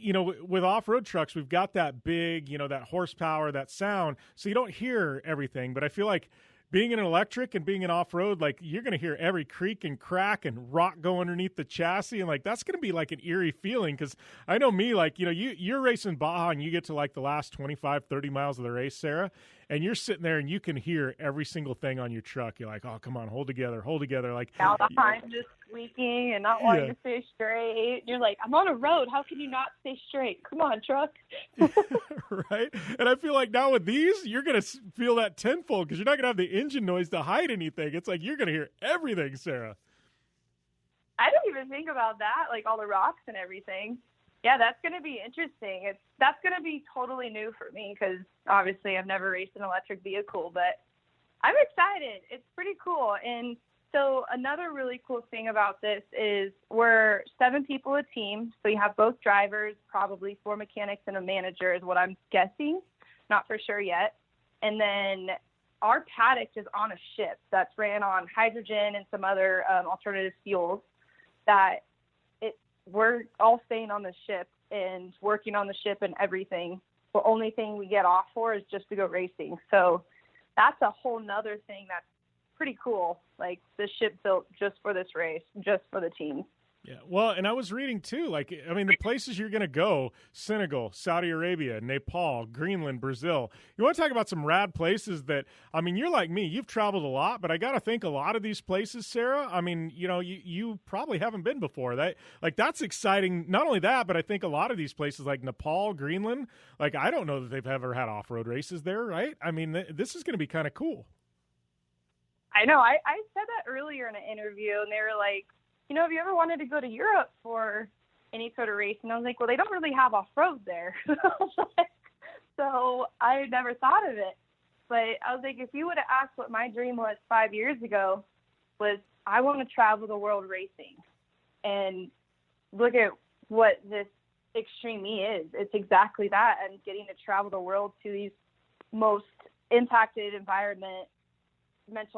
with off-road trucks, we've got that big, that horsepower, that sound, so you don't hear everything. But I feel like being in an electric and being in off-road, like, you're going to hear every creak and crack and rock go underneath the chassis, and, like, that's going to be, like, an eerie feeling, because I know me, like, you're racing Baja and you get to, like, the last 25, 30 miles of the race, Sarah, and you're sitting there and you can hear every single thing on your truck. You're like, oh, come on, hold together. Like, all the time just squeaking and not wanting to stay straight. You're like, I'm on a road. How can you not stay straight? Come on, truck. Right? And I feel like now with these, you're going to feel that tenfold, because you're not going to have the engine noise to hide anything. It's like you're going to hear everything, Sarah. I didn't even think about that, like all the rocks and everything. Yeah, that's going to be interesting. That's going to be totally new for me, because obviously I've never raced an electric vehicle, but I'm excited. It's pretty cool. And so another really cool thing about this is we're 7 people a team. So you have both drivers, probably 4 mechanics and a manager is what I'm guessing. Not for sure yet. And then our paddock is on a ship that's ran on hydrogen and some other alternative fuels that we're all staying on the ship and working on the ship and everything. The only thing we get off for is just to go racing. So that's a whole nother thing that's pretty cool. Like, the ship built just for this race, just for the team. Yeah, well, and I was reading, too, like, I mean, the places you're going to go, Senegal, Saudi Arabia, Nepal, Greenland, Brazil. You want to talk about some rad places that, I mean, you're like me. You've traveled a lot, but I got to think a lot of these places, Sarah, I mean, you probably haven't been before. That's exciting. Not only that, but I think a lot of these places like Nepal, Greenland, like, I don't know that they've ever had off-road races there, right? I mean, this is going to be kind of cool. I know. I said that earlier in an interview, and they were like, have you ever wanted to go to Europe for any sort of race? And I was like, well, they don't really have off-road there. So I never thought of it. But I was like, if you would have asked what my dream was 5 years ago, was I want to travel the world racing. And look at what this Extreme E is. It's exactly that, and getting to travel the world to these most impacted environmental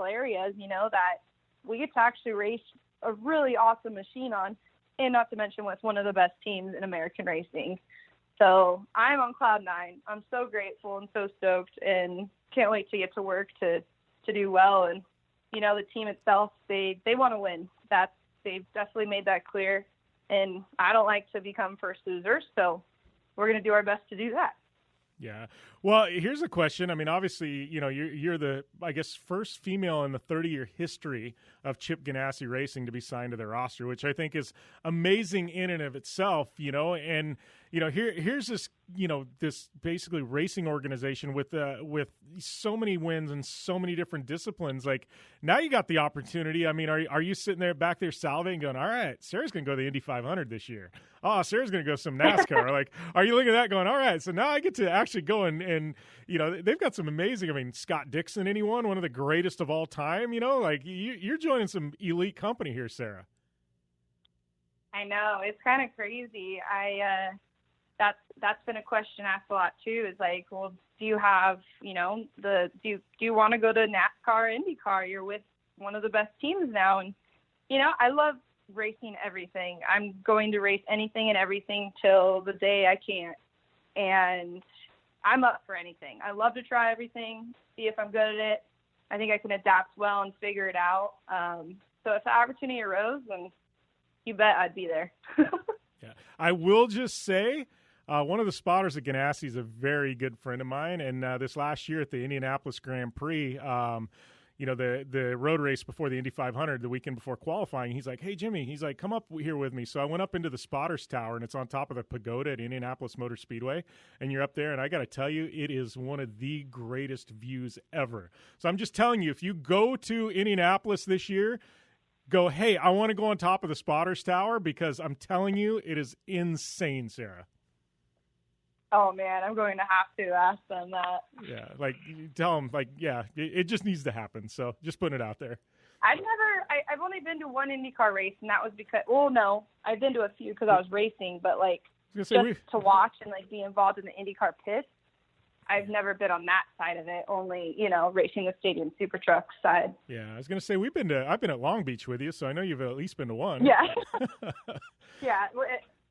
areas, that we get to actually race a really awesome machine on, and not to mention with one of the best teams in American racing. So I'm on cloud 9. I'm so grateful and so stoked, and can't wait to get to work to do well. And, the team itself, they want to win. They've definitely made that clear. And I don't like to become first loser, so we're going to do our best to do that. Yeah. Well, here's a question. I mean, obviously, you're the, I guess, first female in the 30-year history of Chip Ganassi Racing to be signed to their roster, which I think is amazing in and of itself, and, here's this, this basically racing organization with so many wins and so many different disciplines. Like, now you got the opportunity. I mean, are you sitting there back there salivating going, all right, Sarah's going to go to the Indy 500 this year. Oh, Sarah's going to go some NASCAR. Like, are you looking at that going, all right, so now I get to actually go and they've got some amazing, I mean, Scott Dixon, one of the greatest of all time, like you're joining some elite company here, Sarah. I know, it's kind of crazy. That's been a question asked a lot too, is like, well, do you have, do you want to go to NASCAR, IndyCar? You're with one of the best teams now. And, I love racing everything. I'm going to race anything and everything till the day I can't. And I'm up for anything. I love to try everything, see if I'm good at it. I think I can adapt well and figure it out. So if the opportunity arose, then you bet I'd be there. Yeah. I will just say, one of the spotters at Ganassi is a very good friend of mine. And this last year at the Indianapolis Grand Prix, the road race before the Indy 500, the weekend before qualifying, he's like, hey, Jimmy, he's like, come up here with me. So I went up into the spotters tower, and it's on top of the pagoda at Indianapolis Motor Speedway. And you're up there, and I got to tell you, it is one of the greatest views ever. So I'm just telling you, if you go to Indianapolis this year, go, hey, I want to go on top of the spotters tower, because I'm telling you, it is insane, Sarah. Oh, man, I'm going to have to ask them that. Yeah, like, tell them, like, yeah, it just needs to happen. So just putting it out there. I've only been to one IndyCar race, and that was because, well, no, I've been to a few because I was racing, but, like, to watch and, like, be involved in the IndyCar pits, I've never been on that side of it, only, racing the stadium super truck side. Yeah, I was going to say, I've been at Long Beach with you, so I know you've at least been to one. Yeah. Yeah.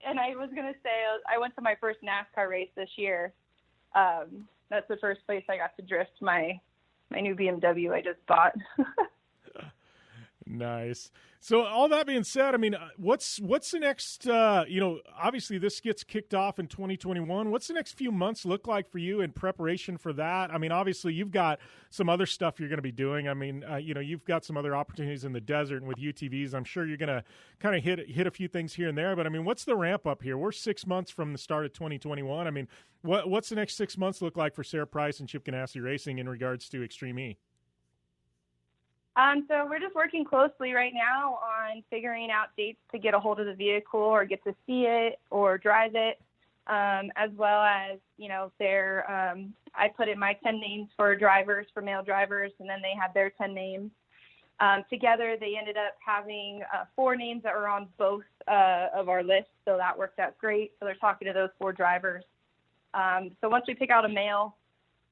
And I was going to say, I went to my first NASCAR race this year. That's the first place I got to drift my new BMW I just bought. Nice. So all that being said, I mean, what's the next, obviously this gets kicked off in 2021. What's the next few months look like for you in preparation for that? I mean, obviously you've got some other stuff you're going to be doing. I mean, you've got some other opportunities in the desert and with UTVs. I'm sure you're going to kind of hit a few things here and there. But I mean, what's the ramp up here? We're 6 months from the start of 2021. I mean, what's the next 6 months look like for Sara Price and Chip Ganassi Racing in regards to Extreme E? So we're just working closely right now on figuring out dates to get a hold of the vehicle or get to see it or drive it, as well as, I put in my 10 names for drivers, for male drivers, and then they had their 10 names. Together, they ended up having 4 names that were on both of our lists, so that worked out great. So they're talking to those 4 drivers. So once we pick out a male,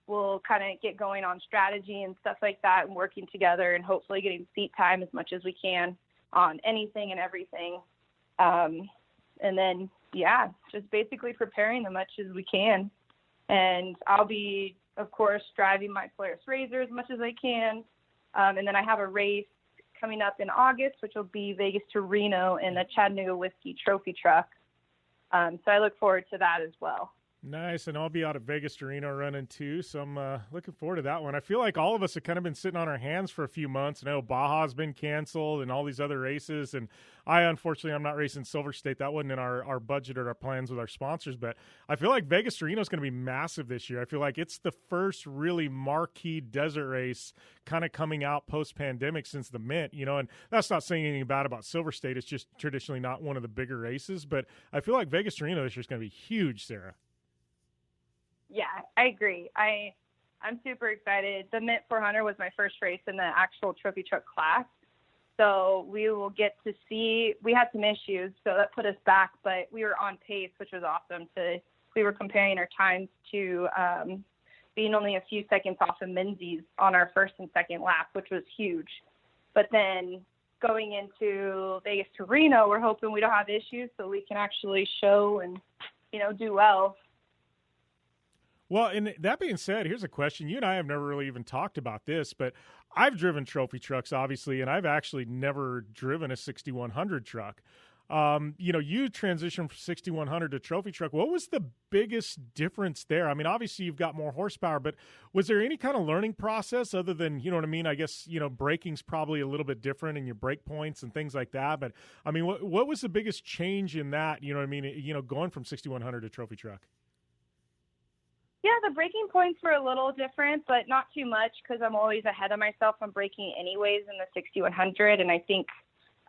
we'll kind of get going on strategy and stuff like that and working together and hopefully getting seat time as much as we can on anything and everything. And then, just basically preparing as much as we can. And I'll be, of course, driving my Polaris RZR as much as I can. And then I have a race coming up in August, which will be Vegas to Reno in the Chattanooga Whiskey Trophy Truck. So I look forward to that as well. Nice, and I'll be out at Vegas to Reno running too, so I'm looking forward to that one. I feel like all of us have kind of been sitting on our hands for a few months. I know Baja's been canceled and all these other races, and unfortunately, I'm not racing Silver State. That wasn't in our budget or our plans with our sponsors, but I feel like Vegas to Reno is going to be massive this year. I feel like it's the first really marquee desert race kind of coming out post-pandemic since the Mint, and that's not saying anything bad about Silver State. It's just traditionally not one of the bigger races, but I feel like Vegas to Reno this year is going to be huge, Sarah. Yeah, I agree. I'm super excited. The Mint 400 was my first race in the actual trophy truck class. So we will get to see, we had some issues, so that put us back, but we were on pace, which was awesome. We were comparing our times to being only a few seconds off of Menzies on our first and second lap, which was huge. But then going into Vegas to Reno, we're hoping we don't have issues so we can actually show and, do well. Well, and that being said, here's a question. You and I have never really even talked about this, but I've driven trophy trucks, obviously, and I've actually never driven a 6100 truck. you transitioned from 6100 to trophy truck. What was the biggest difference there? I mean, obviously you've got more horsepower, but was there any kind of learning process other than, you know what I mean? I guess, braking's probably a little bit different in your brake points and things like that. But I mean, what was the biggest change in that, you know what I mean? Going from 6100 to trophy truck? Yeah, the braking points were a little different, but not too much because I'm always ahead of myself on braking anyways in the 6100. And I think,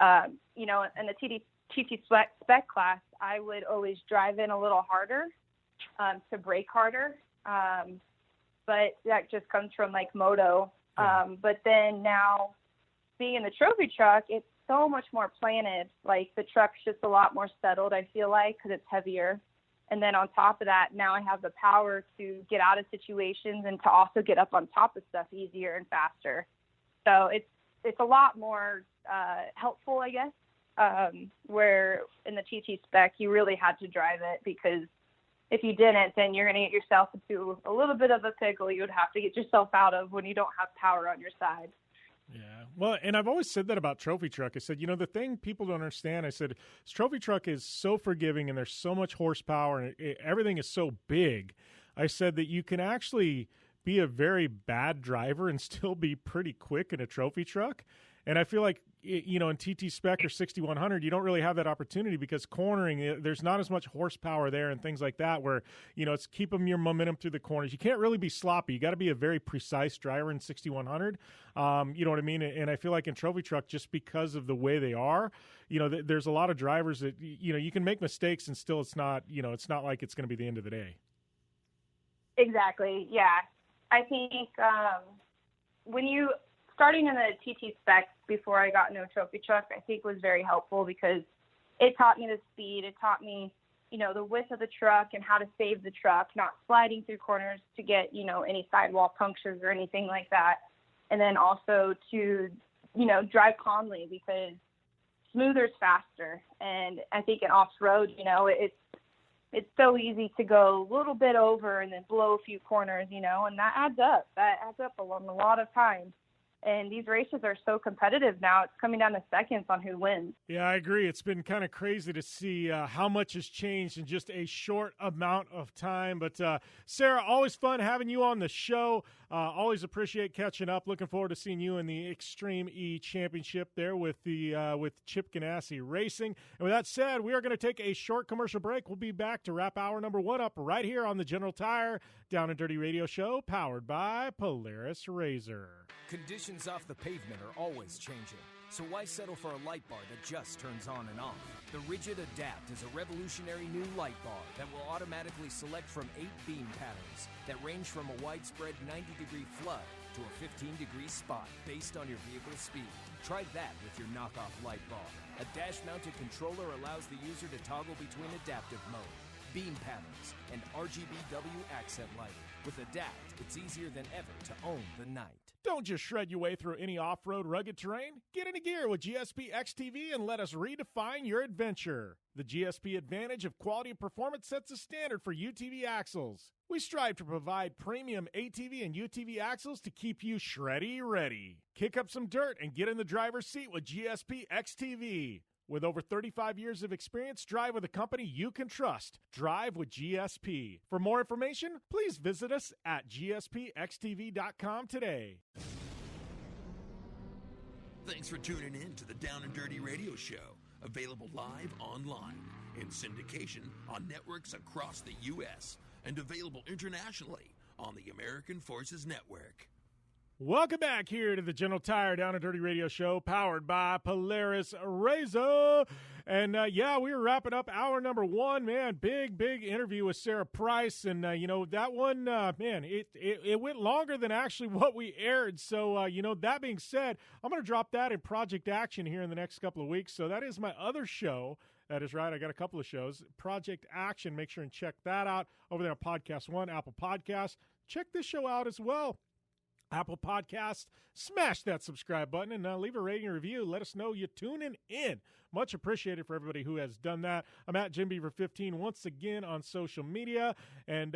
in the TT spec class, I would always drive in a little harder to brake harder. But that just comes from like moto. But then now being in the trophy truck, it's so much more planted. Like the truck's just a lot more settled, I feel like, because it's heavier. And then on top of that, now I have the power to get out of situations and to also get up on top of stuff easier and faster. So it's a lot more helpful, I guess, where in the TT spec, you really had to drive it because if you didn't, then you're going to get yourself into a little bit of a pickle you would have to get yourself out of when you don't have power on your side. Yeah. Well, and I've always said that about trophy truck. I said, the thing people don't understand, I said, trophy truck is so forgiving and there's so much horsepower and everything is so big. I said that you can actually be a very bad driver and still be pretty quick in a trophy truck. And I feel like, in TT spec or 6100, you don't really have that opportunity because cornering, there's not as much horsepower there and things like that where, it's keeping your momentum through the corners. You can't really be sloppy. You got to be a very precise driver in 6100. You know what I mean? And I feel like in trophy truck, just because of the way they are, there's a lot of drivers that, you can make mistakes and still it's not, it's not like it's going to be the end of the day. Exactly. Yeah. I think when you starting in the TT specs before I got into a trophy truck, I think was very helpful because it taught me the speed. It taught me, the width of the truck and how to save the truck, not sliding through corners to get, any sidewall punctures or anything like that. And then also to, drive calmly because smoother's faster. And I think in off-road, it's so easy to go a little bit over and then blow a few corners, and that adds up. That adds up a lot of times. And these races are so competitive now. It's coming down to seconds on who wins. Yeah, I agree. It's been kind of crazy to see how much has changed in just a short amount of time. But, Sara, always fun having you on the show. Always appreciate catching up. Looking forward to seeing you in the Extreme E Championship there with Chip Ganassi Racing. And with that said, we are going to take a short commercial break. We'll be back to wrap hour number 1 up right here on the General Tire Down and Dirty Radio Show, powered by Polaris RZR. Conditions off the pavement are always changing, so why settle for a light bar that just turns on and off? The Rigid Adapt is a revolutionary new light bar that will automatically select from 8 beam patterns that range from a widespread 90-degree flood to a 15-degree spot based on your vehicle's speed. Try that with your knockoff light bar. A dash-mounted controller allows the user to toggle between adaptive mode, beam patterns, and RGBW accent lighting. With Adapt, it's easier than ever to own the night. Don't just shred your way through any off-road rugged terrain. Get into gear with GSP XTV and let us redefine your adventure. The GSP advantage of quality and performance sets a standard for UTV axles. We strive to provide premium ATV and UTV axles to keep you shreddy ready. Kick up some dirt and get in the driver's seat with GSP XTV. With over 35 years of experience, drive with a company you can trust. Drive with GSP. For more information, please visit us at gspxtv.com today. Thanks for tuning in to the Down and Dirty Radio Show, available live online, in syndication on networks across the U.S., and available internationally on the American Forces Network. Welcome back here to the General Tire Down and Dirty Radio Show, powered by Polaris RZR. And, we were wrapping up hour number 1, man. Big interview with Sara Price. And, that one, it went longer than actually what we aired. So, that being said, I'm going to drop that in Project Action here in the next couple of weeks. So that is my other show. That is right. I got a couple of shows. Project Action. Make sure and check that out over there on Podcast One, Apple Podcasts. Check this show out as well. Apple Podcasts, smash that subscribe button and leave a rating and review. Let us know you're tuning in. Much appreciated for everybody who has done that. I'm at Jim Beaver 15 once again on social media. And,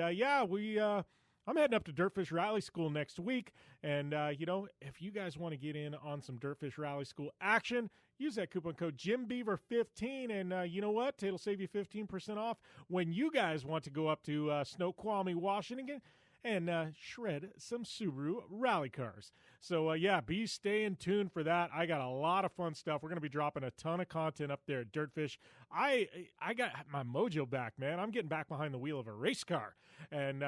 I'm heading up to Dirtfish Rally School next week, and, if you guys want to get in on some Dirtfish Rally School action, use that coupon code JimBeaver15, and you know what? It'll save you 15% off when you guys want to go up to Snoqualmie, Washington, and shred some Subaru rally cars. So, be staying tuned for that. I got a lot of fun stuff. We're going to be dropping a ton of content up there at Dirtfish. I got my mojo back, man. I'm getting back behind the wheel of a race car. And,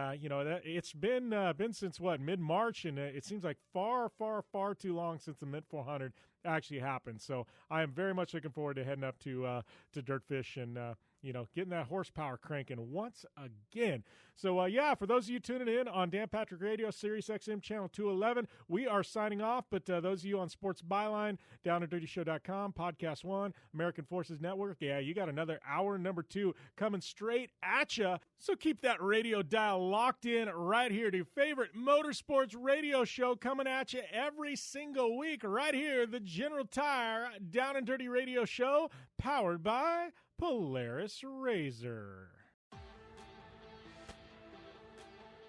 it's been since, mid-March, and it seems like far, far, far too long since the Mid-400 actually happened. So I am very much looking forward to heading up to Dirtfish and, getting that horsepower cranking once again. So, for those of you tuning in on Dan Patrick Radio, Sirius XM Channel 211, we are signing off. But those of you on Sports Byline, DownAndDirtyShow.com, Podcast One, American Forces Network, you got another hour number 2 coming straight at you. So keep that radio dial locked in right here to your favorite motorsports radio show coming at you every single week right here, the General Tire Down and Dirty Radio Show, powered by Polaris RZR.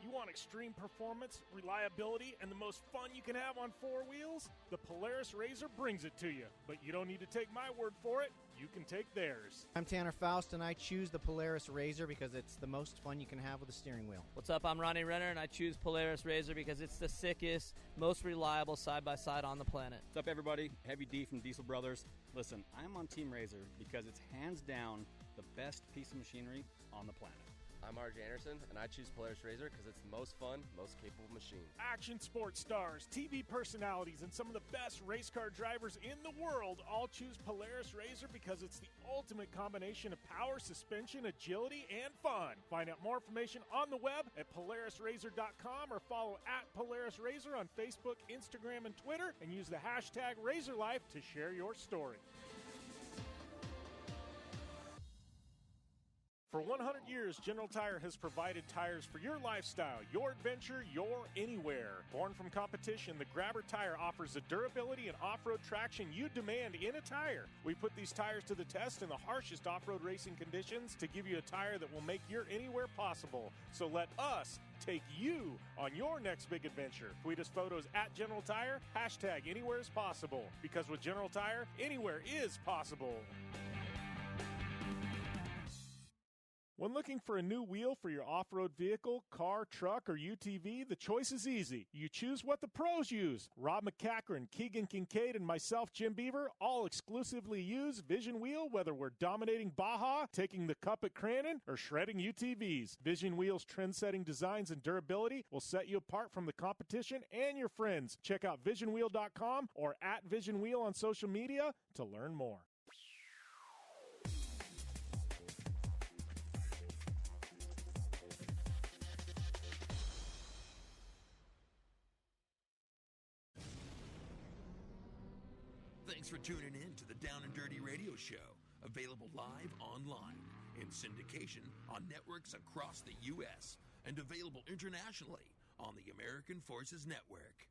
You want extreme performance, reliability, and the most fun you can have on 4 wheels? The Polaris RZR brings it to you. But you don't need to take my word for it. You can take theirs. I'm Tanner Faust, and I choose the Polaris RZR because it's the most fun you can have with a steering wheel. What's up? I'm Ronnie Renner, and I choose Polaris RZR because it's the sickest, most reliable side-by-side on the planet. What's up, everybody? Heavy D from Diesel Brothers. Listen, I'm on Team RZR because it's hands down the best piece of machinery on the planet. I'm RJ Anderson, and I choose Polaris RZR because it's the most fun, most capable machine. Action sports stars, TV personalities, and some of the best race car drivers in the world all choose Polaris RZR because it's the ultimate combination of power, suspension, agility, and fun. Find out more information on the web at PolarisRZR.com or follow at Polaris RZR on Facebook, Instagram, and Twitter, and use the hashtag RazorLife to share your story. For 100 years, General Tire has provided tires for your lifestyle, your adventure, your anywhere. Born from competition, the Grabber tire offers the durability and off-road traction you demand in a tire. We put these tires to the test in the harshest off-road racing conditions to give you a tire that will make your anywhere possible. So let us take you on your next big adventure. Tweet us photos at General Tire, hashtag anywhere is possible. Because with General Tire, anywhere is possible. When looking for a new wheel for your off-road vehicle, car, truck, or UTV, the choice is easy. You choose what the pros use. Rob McCachran, Keegan Kincaid, and myself, Jim Beaver, all exclusively use Vision Wheel, whether we're dominating Baja, taking the cup at Crandon, or shredding UTVs. Vision Wheel's trend-setting designs and durability will set you apart from the competition and your friends. Check out VisionWheel.com or at Vision Wheel on social media to learn more. Thanks for tuning in to the Down and Dirty Radio Show, available live online, in syndication on networks across the U.S., and available internationally on the American Forces Network.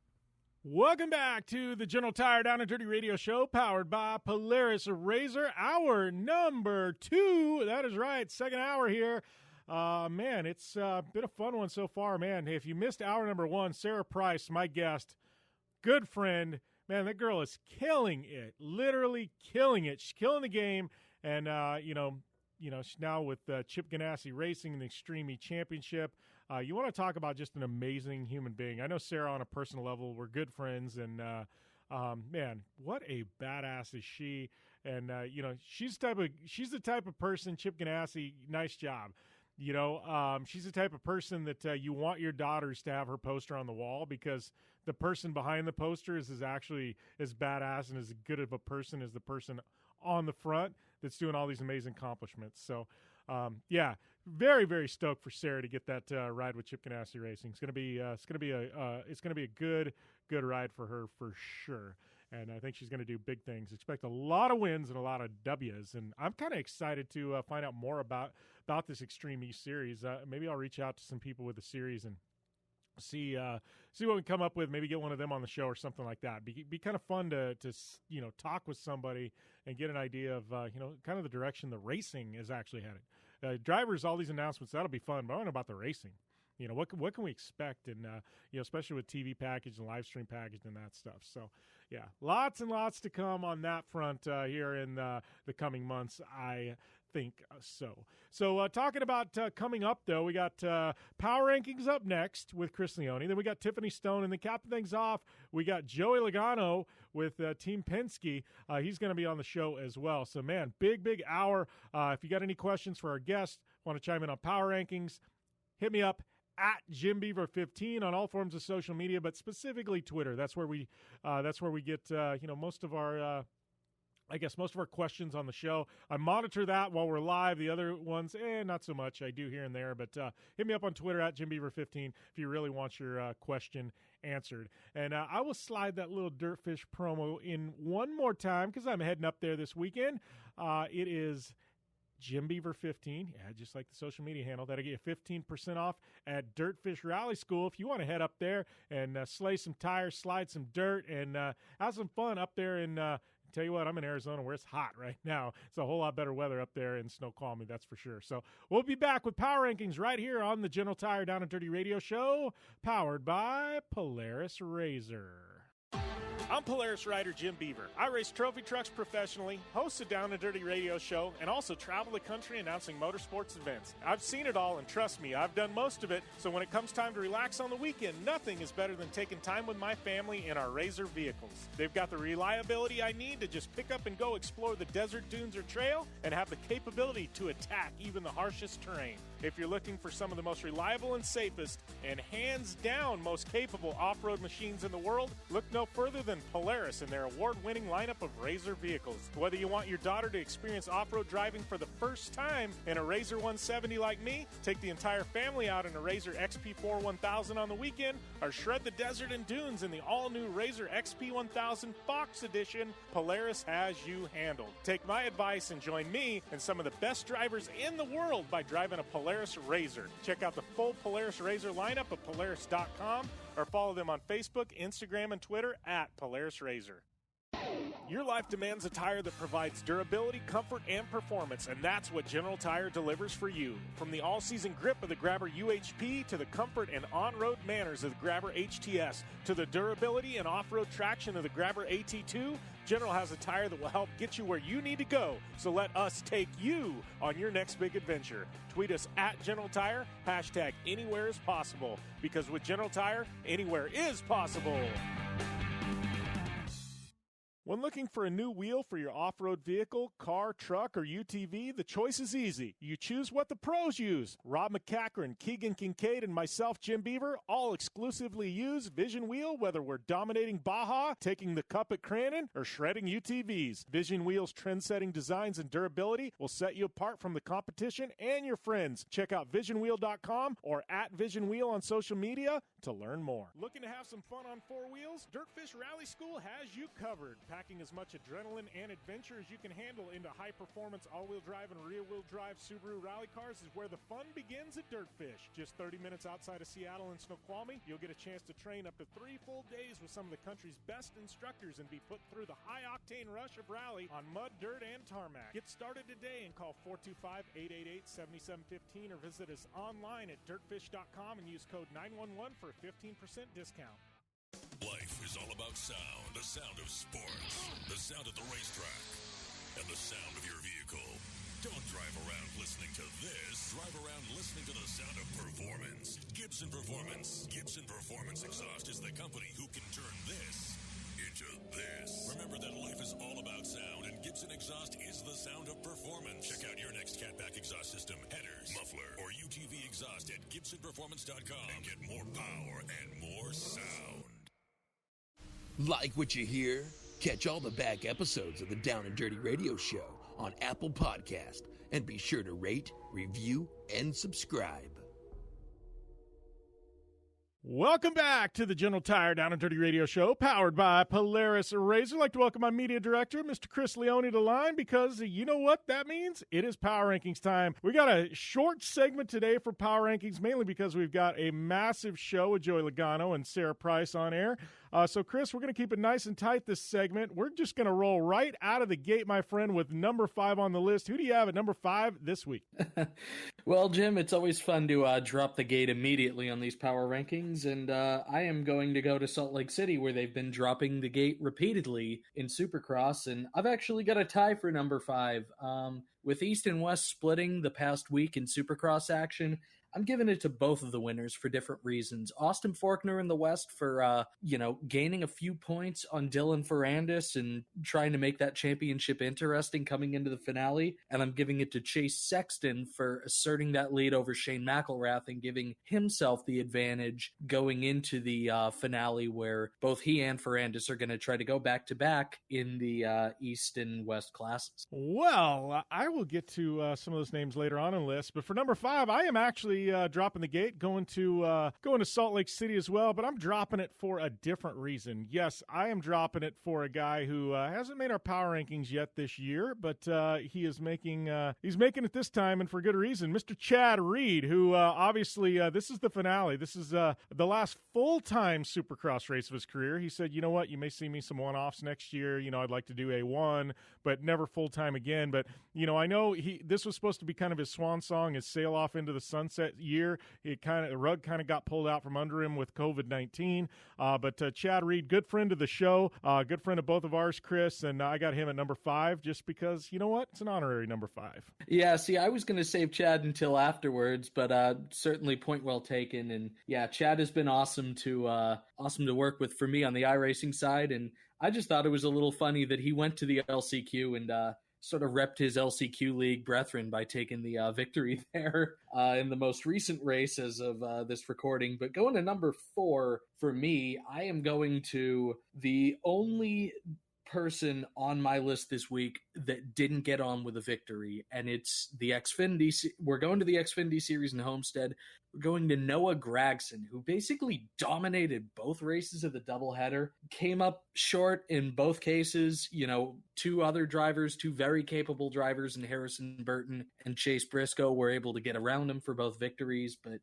Welcome back to the General Tire Down and Dirty Radio Show, powered by Polaris RZR, hour number 2. That is right, second hour here. Man, it's been a fun one so far, man. If you missed hour number 1, Sara Price, my guest, good friend. Man, that girl is killing it, literally killing it. She's killing the game, and she's now with Chip Ganassi Racing in the Extreme E Championship. You want to talk about just an amazing human being? I know Sara on a personal level. We're good friends, and man, what a badass is she? And she's the type of person. Chip Ganassi, nice job. She's the type of person that you want your daughters to have her poster on the wall, because the person behind the poster is actually as badass and as good of a person as the person on the front that's doing all these amazing accomplishments. So, very, very stoked for Sara to get that ride with Chip Ganassi Racing. It's gonna be a good ride for her for sure. And I think she's going to do big things. Expect a lot of wins and a lot of W's. And I'm kind of excited to find out more about this Extreme E Series. Maybe I'll reach out to some people with the series and see what we can come up with. Maybe get one of them on the show or something like that. Be kind of fun to talk with somebody and get an idea of kind of the direction the racing is actually headed. Drivers, all these announcements, that'll be fun. But I don't know about the racing. what can we expect? And, especially with TV package and live stream package and that stuff. So, yeah, lots and lots to come on that front here in the coming months, I think so. So talking about coming up, though, we got Power Rankings up next with Chris Leone. Then we got Tiffany Stone. And then capping things off, we got Joey Logano with Team Penske. He's going to be on the show as well. So, man, big hour. If you got any questions for our guests, want to chime in on Power Rankings, hit me up at JimBeaver15 on all forms of social media, but specifically Twitter. That's where we get most of our most of our questions on the show. I monitor that while we're live. The other ones, not so much. I do here and there, but hit me up on Twitter at JimBeaver15 if you really want your question answered. And I will slide that little Dirtfish promo in one more time because I'm heading up there this weekend. It is JimBeaver15, just like the social media handle. That'll get you 15% off at Dirtfish Rally School if you want to head up there and slay some tires, slide some dirt, and have some fun up there in tell you what, I'm in Arizona where it's hot right now. It's a whole lot better weather up there in Snoqualmie, that's for sure. So we'll be back with Power Rankings right here on the General Tire Down and Dirty Radio Show, powered by Polaris RZR. I'm Polaris rider Jim Beaver. I race trophy trucks professionally, host a Down and Dirty radio show, and also travel the country announcing motorsports events. I've seen it all, and trust me, I've done most of it, so when it comes time to relax on the weekend, nothing is better than taking time with my family in our RZR vehicles. They've got the reliability I need to just pick up and go explore the desert, dunes, or trail, and have the capability to attack even the harshest terrain. If you're looking for some of the most reliable and safest, and hands down most capable off-road machines in the world, look no further than Polaris and their award-winning lineup of RZR vehicles. Whether you want your daughter to experience off-road driving for the first time in a RZR 170 like me, take the entire family out in a RZR XP4 1000 on the weekend, or shred the desert and dunes in the all-new RZR XP 1000 Fox Edition, Polaris has you handled. Take my advice and join me and some of the best drivers in the world by driving a Polaris RZR. Check out the full Polaris RZR lineup at Polaris.com or follow them on Facebook, Instagram, and Twitter at Polaris RZR. Your life demands a tire that provides durability, comfort, and performance, and that's what General Tire delivers for you. From the all-season grip of the Grabber UHP to the comfort and on-road manners of the Grabber HTS to the durability and off-road traction of the Grabber AT2, General has a tire that will help get you where you need to go. So let us take you on your next big adventure. Tweet us at General Tire, hashtag anywhere is possible, because with General Tire, anywhere is possible. When looking for a new wheel for your off-road vehicle, car, truck, or UTV, the choice is easy. You choose what the pros use. Rob McCachran, Keegan Kincaid, and myself, Jim Beaver, all exclusively use Vision Wheel, whether we're dominating Baja, taking the cup at Crandon, or shredding UTVs. Vision Wheel's trend-setting designs and durability will set you apart from the competition and your friends. Check out visionwheel.com or at Vision Wheel on social media to learn more. Looking to have some fun on four wheels? Dirtfish Rally School has you covered. Packing as much adrenaline and adventure as you can handle into high-performance all-wheel drive and rear-wheel drive Subaru rally cars is where the fun begins at Dirtfish. Just 30 minutes outside of Seattle and Snoqualmie, you'll get a chance to train up to 3 full days with some of the country's best instructors and be put through the high-octane rush of rally on mud, dirt, and tarmac. Get started today and call 425-888-7715 or visit us online at dirtfish.com and use code 911 for a 15% discount. Life is all about sound, the sound of sports, the sound at the racetrack, and the sound of your vehicle. Don't drive around listening to this. Drive around listening to the sound of performance. Gibson Performance. Gibson Performance Exhaust is the company who can turn this into this. Remember that life is all about sound, and Gibson Exhaust is the sound of performance. Check out your next catback exhaust system, headers, muffler, or UTV exhaust at GibsonPerformance.com and get more power and more sound. Like what you hear? Catch all the back episodes of the Down and Dirty Radio Show on Apple Podcast, and be sure to rate, review, and subscribe. Welcome back to the General Tire Down and Dirty Radio Show, powered by Polaris RZR. I'd like to welcome my media director, Mr. Chris Leone, to the line, because you know what that means? It is Power Rankings time. We got a short segment today for Power Rankings, mainly because we've got a massive show with Joey Logano and Sara Price on air. So, Chris, we're going to keep it nice and tight this segment. We're just going to roll right out of the gate, my friend, with number 5 on the list. Who do you have at number 5 this week? Well, Jim, it's always fun to drop the gate immediately on these power rankings, and I am going to go to Salt Lake City, where they've been dropping the gate repeatedly in Supercross, and I've actually got a tie for number 5. With East and West splitting the past week in Supercross action, I'm giving it to both of the winners for different reasons. Austin Forkner in the West for, gaining a few points on Dylan Ferrandis and trying to make that championship interesting coming into the finale. And I'm giving it to Chase Sexton for asserting that lead over Shane McElrath and giving himself the advantage going into the finale, where both he and Ferrandis are going to try to go back-to-back in the East and West classes. Well, I will get to some of those names later on in the list. But for number 5, I am actually dropping the gate, going to Salt Lake City as well, but I'm dropping it for a different reason. Yes, I am dropping it for a guy who hasn't made our power rankings yet this year, but he is making it this time, and for good reason. Mr. Chad Reed, who obviously this is the finale. This is the last full-time Supercross race of his career. He said, you know what, you may see me some one-offs next year. I'd like to do A1, but never full-time again. But I know this was supposed to be kind of his swan song, his sail off into the sunset year. The rug kind of got pulled out from under him with COVID-19. But Chad Reed, good friend of the show, good friend of both of ours, Chris, and I got him at number 5 just because, you know what? It's an honorary number 5. Yeah, see, I was going to save Chad until afterwards, but certainly point well taken. And yeah, Chad has been awesome to work with for me on the iRacing side, and I just thought it was a little funny that he went to the LCQ and sort of repped his LCQ League brethren by taking the victory there in the most recent race as of this recording. But going to number 4 for me, I am going to the only person on my list this week that didn't get on with a victory, and it's the Xfinity. We're going to the Xfinity Series in Homestead. We're going to Noah Gragson, who basically dominated both races of the doubleheader, came up short in both cases. Two other drivers, two very capable drivers in Harrison Burton and Chase Briscoe, were able to get around him for both victories. But,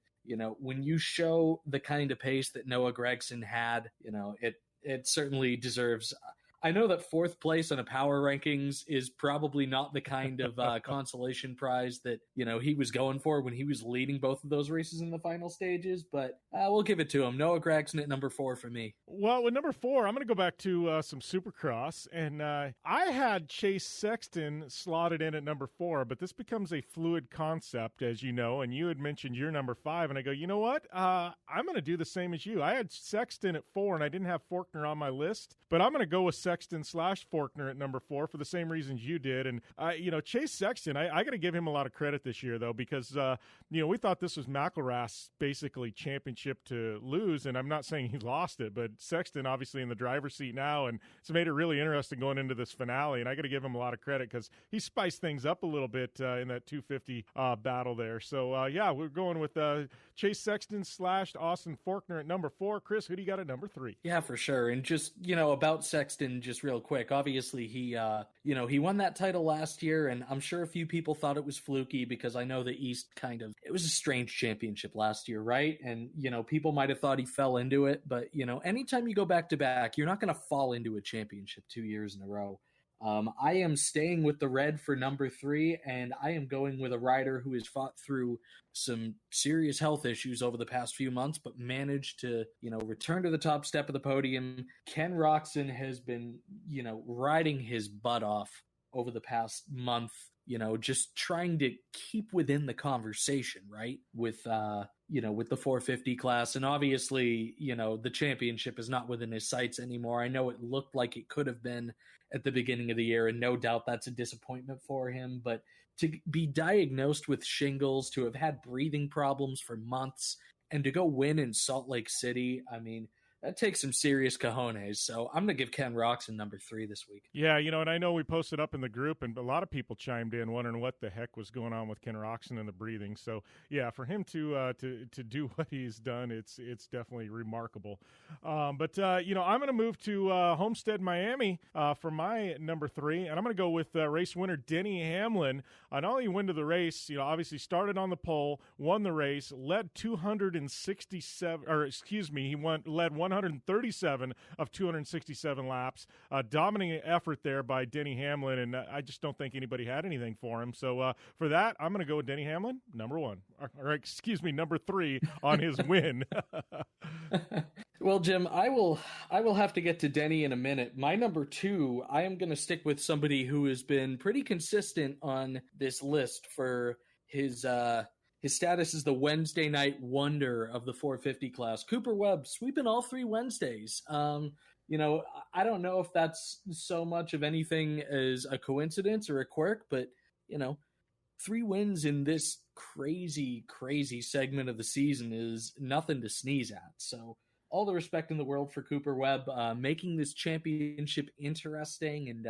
when you show the kind of pace that Noah Gragson had, it certainly deserves. I know that 4th place on a power rankings is probably not the kind of consolation prize that, he was going for when he was leading both of those races in the final stages, but we'll give it to him. Noah Gragson at number 4 for me. Well, with number 4, I'm going to go back to some Supercross, and I had Chase Sexton slotted in at number 4, but this becomes a fluid concept, as you know, and you had mentioned your number 5, and I go, you know what? I'm going to do the same as you. I had Sexton at 4, and I didn't have Forkner on my list, but I'm going to go with Sexton/Forkner at number 4 for the same reasons you did. And, Chase Sexton, I got to give him a lot of credit this year, though, because, we thought this was McElrath's basically championship to lose, and I'm not saying he lost it, but Sexton obviously in the driver's seat now, and it's made it really interesting going into this finale, and I got to give him a lot of credit because he spiced things up a little bit in that 250 battle there. So, we're going with Chase Sexton/Austin Forkner at number 4. Chris, who do you got at number 3? Yeah, for sure. And just, about Sexton, just real quick, obviously he won that title last year, and I'm sure a few people thought it was fluky because I know the East it was a strange championship last year, right? And, people might have thought he fell into it, but, anytime you go back to back, you're not going to fall into a championship 2 years in a row. I am staying with the red for number 3, and I am going with a rider who has fought through some serious health issues over the past few months, but managed to, return to the top step of the podium. Ken Roczen has been, riding his butt off over the past month, just trying to keep within the conversation, right? With the 450 class. And obviously, the championship is not within his sights anymore. I know it looked like it could have been at the beginning of the year, and no doubt that's a disappointment for him. But to be diagnosed with shingles, to have had breathing problems for months, and to go win in Salt Lake City, I mean, that takes some serious cojones. So I'm going to give Ken Roczen number 3 this week. Yeah, and I know we posted up in the group, and a lot of people chimed in wondering what the heck was going on with Ken Roczen and the breathing. So, yeah, for him to do what he's done, it's definitely remarkable. But I'm going to move to Homestead, Miami for my number 3, and I'm going to go with race winner Denny Hamlin. Not only went to the race, obviously started on the pole, won the race, led 267, or excuse me, led 137 of 267 laps. Dominating effort there by Denny Hamlin, and I just don't think anybody had anything for him. So for that, I'm going to go with Denny Hamlin, number 1. Or excuse me, number 3 on his win. Well, Jim, I will have to get to Denny in a minute. My number 2, I am going to stick with somebody who has been pretty consistent on this list for his status as the Wednesday night wonder of the 450 class. Cooper Webb sweeping all 3 Wednesdays. You know, I don't know if that's so much of anything as a coincidence or a quirk, but, you know, 3 wins in this crazy, crazy segment of the season is nothing to sneeze at. So all the respect in the world for Cooper Webb, making this championship interesting and,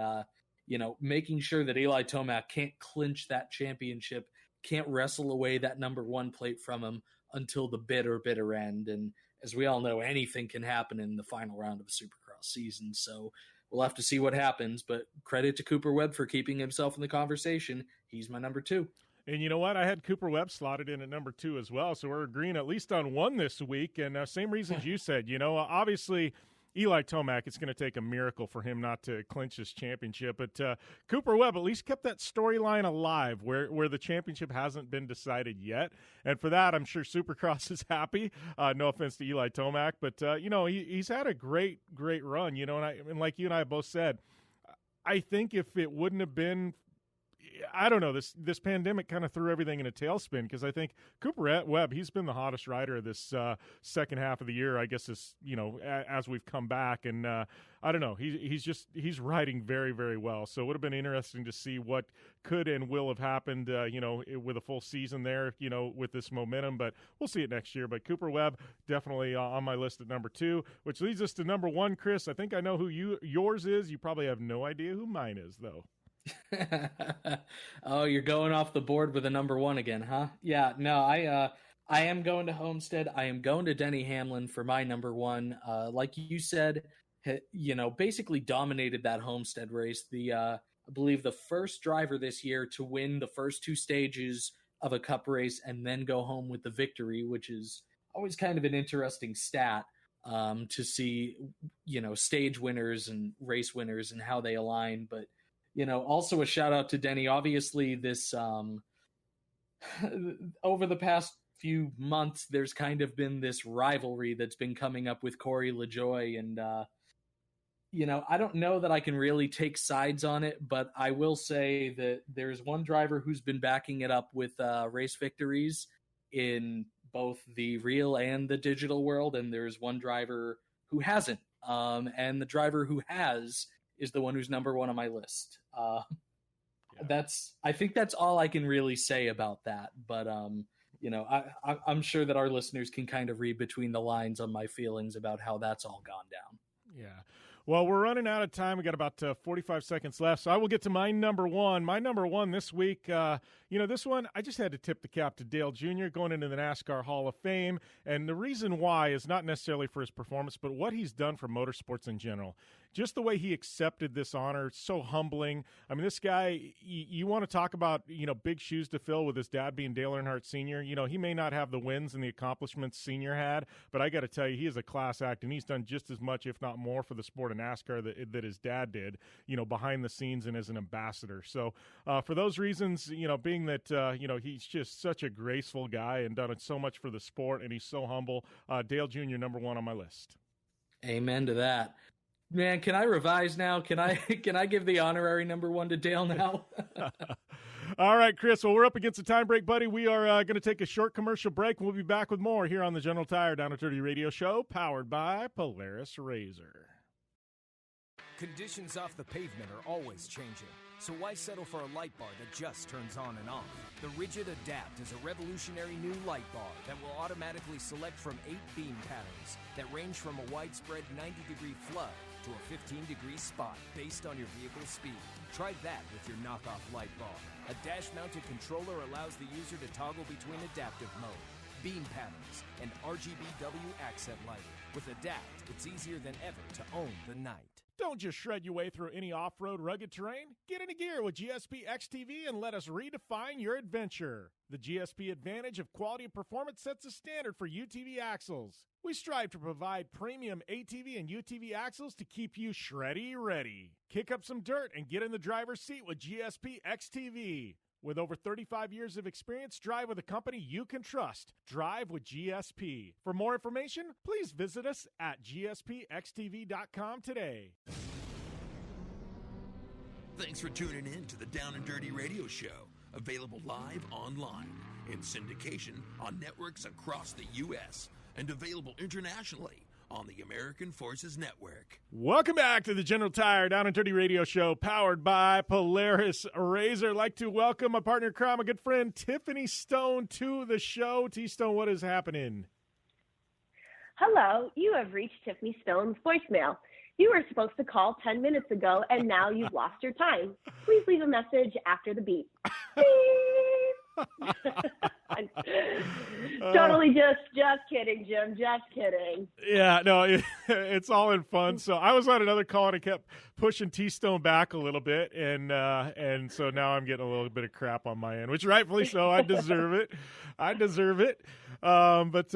you know, making sure that Eli Tomac can't clinch that championship, can't wrestle away that number 1 plate from him until the bitter end. And as we all know, anything can happen in the final round of a Supercross season. So we'll have to see what happens, but credit to Cooper Webb for keeping himself in the conversation. He's my number 2. And you know what? I had Cooper Webb slotted in at number 2 as well, so we're agreeing at least on 1 this week. And same reasons you said. You know, obviously Eli Tomac, it's going to take a miracle for him not to clinch this championship. But Cooper Webb at least kept that storyline alive where the championship hasn't been decided yet. And for that, I'm sure Supercross is happy. No offense to Eli Tomac, but, you know, he's had a great run, you know, and like you and I both said, I think if it wouldn't have been – I don't know, this pandemic kind of threw everything in a tailspin because I think Cooper Webb, he's been the hottest rider of this second half of the year, I guess, is, you know, as we've come back. And I don't know, he's riding very, very well. So it would have been interesting to see what could and will have happened, you know, with a full season there, you know, with this momentum. But we'll see it next year. But Cooper Webb, definitely on my list at number 2, which leads us to number 1, Chris. I think I know who yours is. You probably have no idea who mine is, though. Oh, you're going off the board with a number 1 again, huh? Yeah, no, I am going to Homestead. I am going to Denny Hamlin for my number 1. Like you said, you know, basically dominated that Homestead race. I believe the first driver this year to win the first 2 stages of a Cup race and then go home with the victory, which is always kind of an interesting stat to see, you know, stage winners and race winners and how they align, but you know, also a shout out to Denny. Obviously, this over the past few months, there's kind of been this rivalry that's been coming up with Corey LaJoie. And, you know, I don't know that I can really take sides on it, but I will say that there's one driver who's been backing it up with race victories in both the real and the digital world. And there's one driver who hasn't. And the driver who has is the one who's number 1 on my list. I think that's all I can really say about that. But, you know, I'm sure that our listeners can kind of read between the lines on my feelings about how that's all gone down. Yeah. Well, we're running out of time. We got about 45 seconds left, so I will get to my number 1. My number 1 this week, you know, this one, I just had to tip the cap to Dale Jr. going into the NASCAR Hall of Fame, and the reason why is not necessarily for his performance, but what he's done for motorsports in general. Just the way he accepted this honor, so humbling. I mean, this guy, you want to talk about, you know, big shoes to fill with his dad being Dale Earnhardt Sr. You know, he may not have the wins and the accomplishments Sr. had, but I got to tell you, he is a class act, and he's done just as much, if not more, for the sport of NASCAR that his dad did, you know, behind the scenes and as an ambassador. So for those reasons, you know, being that, you know, he's just such a graceful guy and done so much for the sport, and he's so humble, Dale Jr., number 1 on my list. Amen to that. Man, can I revise now? Can I give the honorary number 1 to Dale now? All right, Chris. Well, we're up against the time break, buddy. We are going to take a short commercial break. We'll be back with more here on the General Tire Down and Dirty Radio Show, powered by Polaris RZR. Conditions off the pavement are always changing, so why settle for a light bar that just turns on and off? The Rigid Adapt is a revolutionary new light bar that will automatically select from 8 beam patterns that range from a widespread 90-degree flood to a 15-degree spot based on your vehicle's speed. Try that with your knockoff light bar. A dash-mounted controller allows the user to toggle between adaptive mode, beam patterns, and RGBW accent lighting. With Adapt, it's easier than ever to own the night. Don't just shred your way through any off-road rugged terrain. Get into gear with GSP XTV and let us redefine your adventure. The GSP advantage of quality and performance sets a standard for UTV axles. We strive to provide premium ATV and UTV axles to keep you shreddy ready. Kick up some dirt and get in the driver's seat with GSP XTV. With over 35 years of experience, drive with a company you can trust. Drive with GSP. For more information, please visit us at gspxtv.com today. Thanks for tuning in to the Down and Dirty Radio Show, available live online, in syndication on networks across the U.S., and available internationally on the American Forces Network. Welcome back to the General Tire Down and Dirty Radio Show, powered by Polaris RZR. I'd like to welcome my partner in crime, my good friend Tiffany Stone, to the show. T-Stone, what is happening? Hello, you have reached Tiffany Stone's voicemail. You were supposed to call 10 minutes ago, and now you've lost your time. Please leave a message after the beep. Totally just kidding, Jim. Just kidding. Yeah, no, it's all in fun. So I was on another call and I kept pushing T-Stone back a little bit, and so now I'm getting a little bit of crap on my end, which rightfully so. I deserve it. But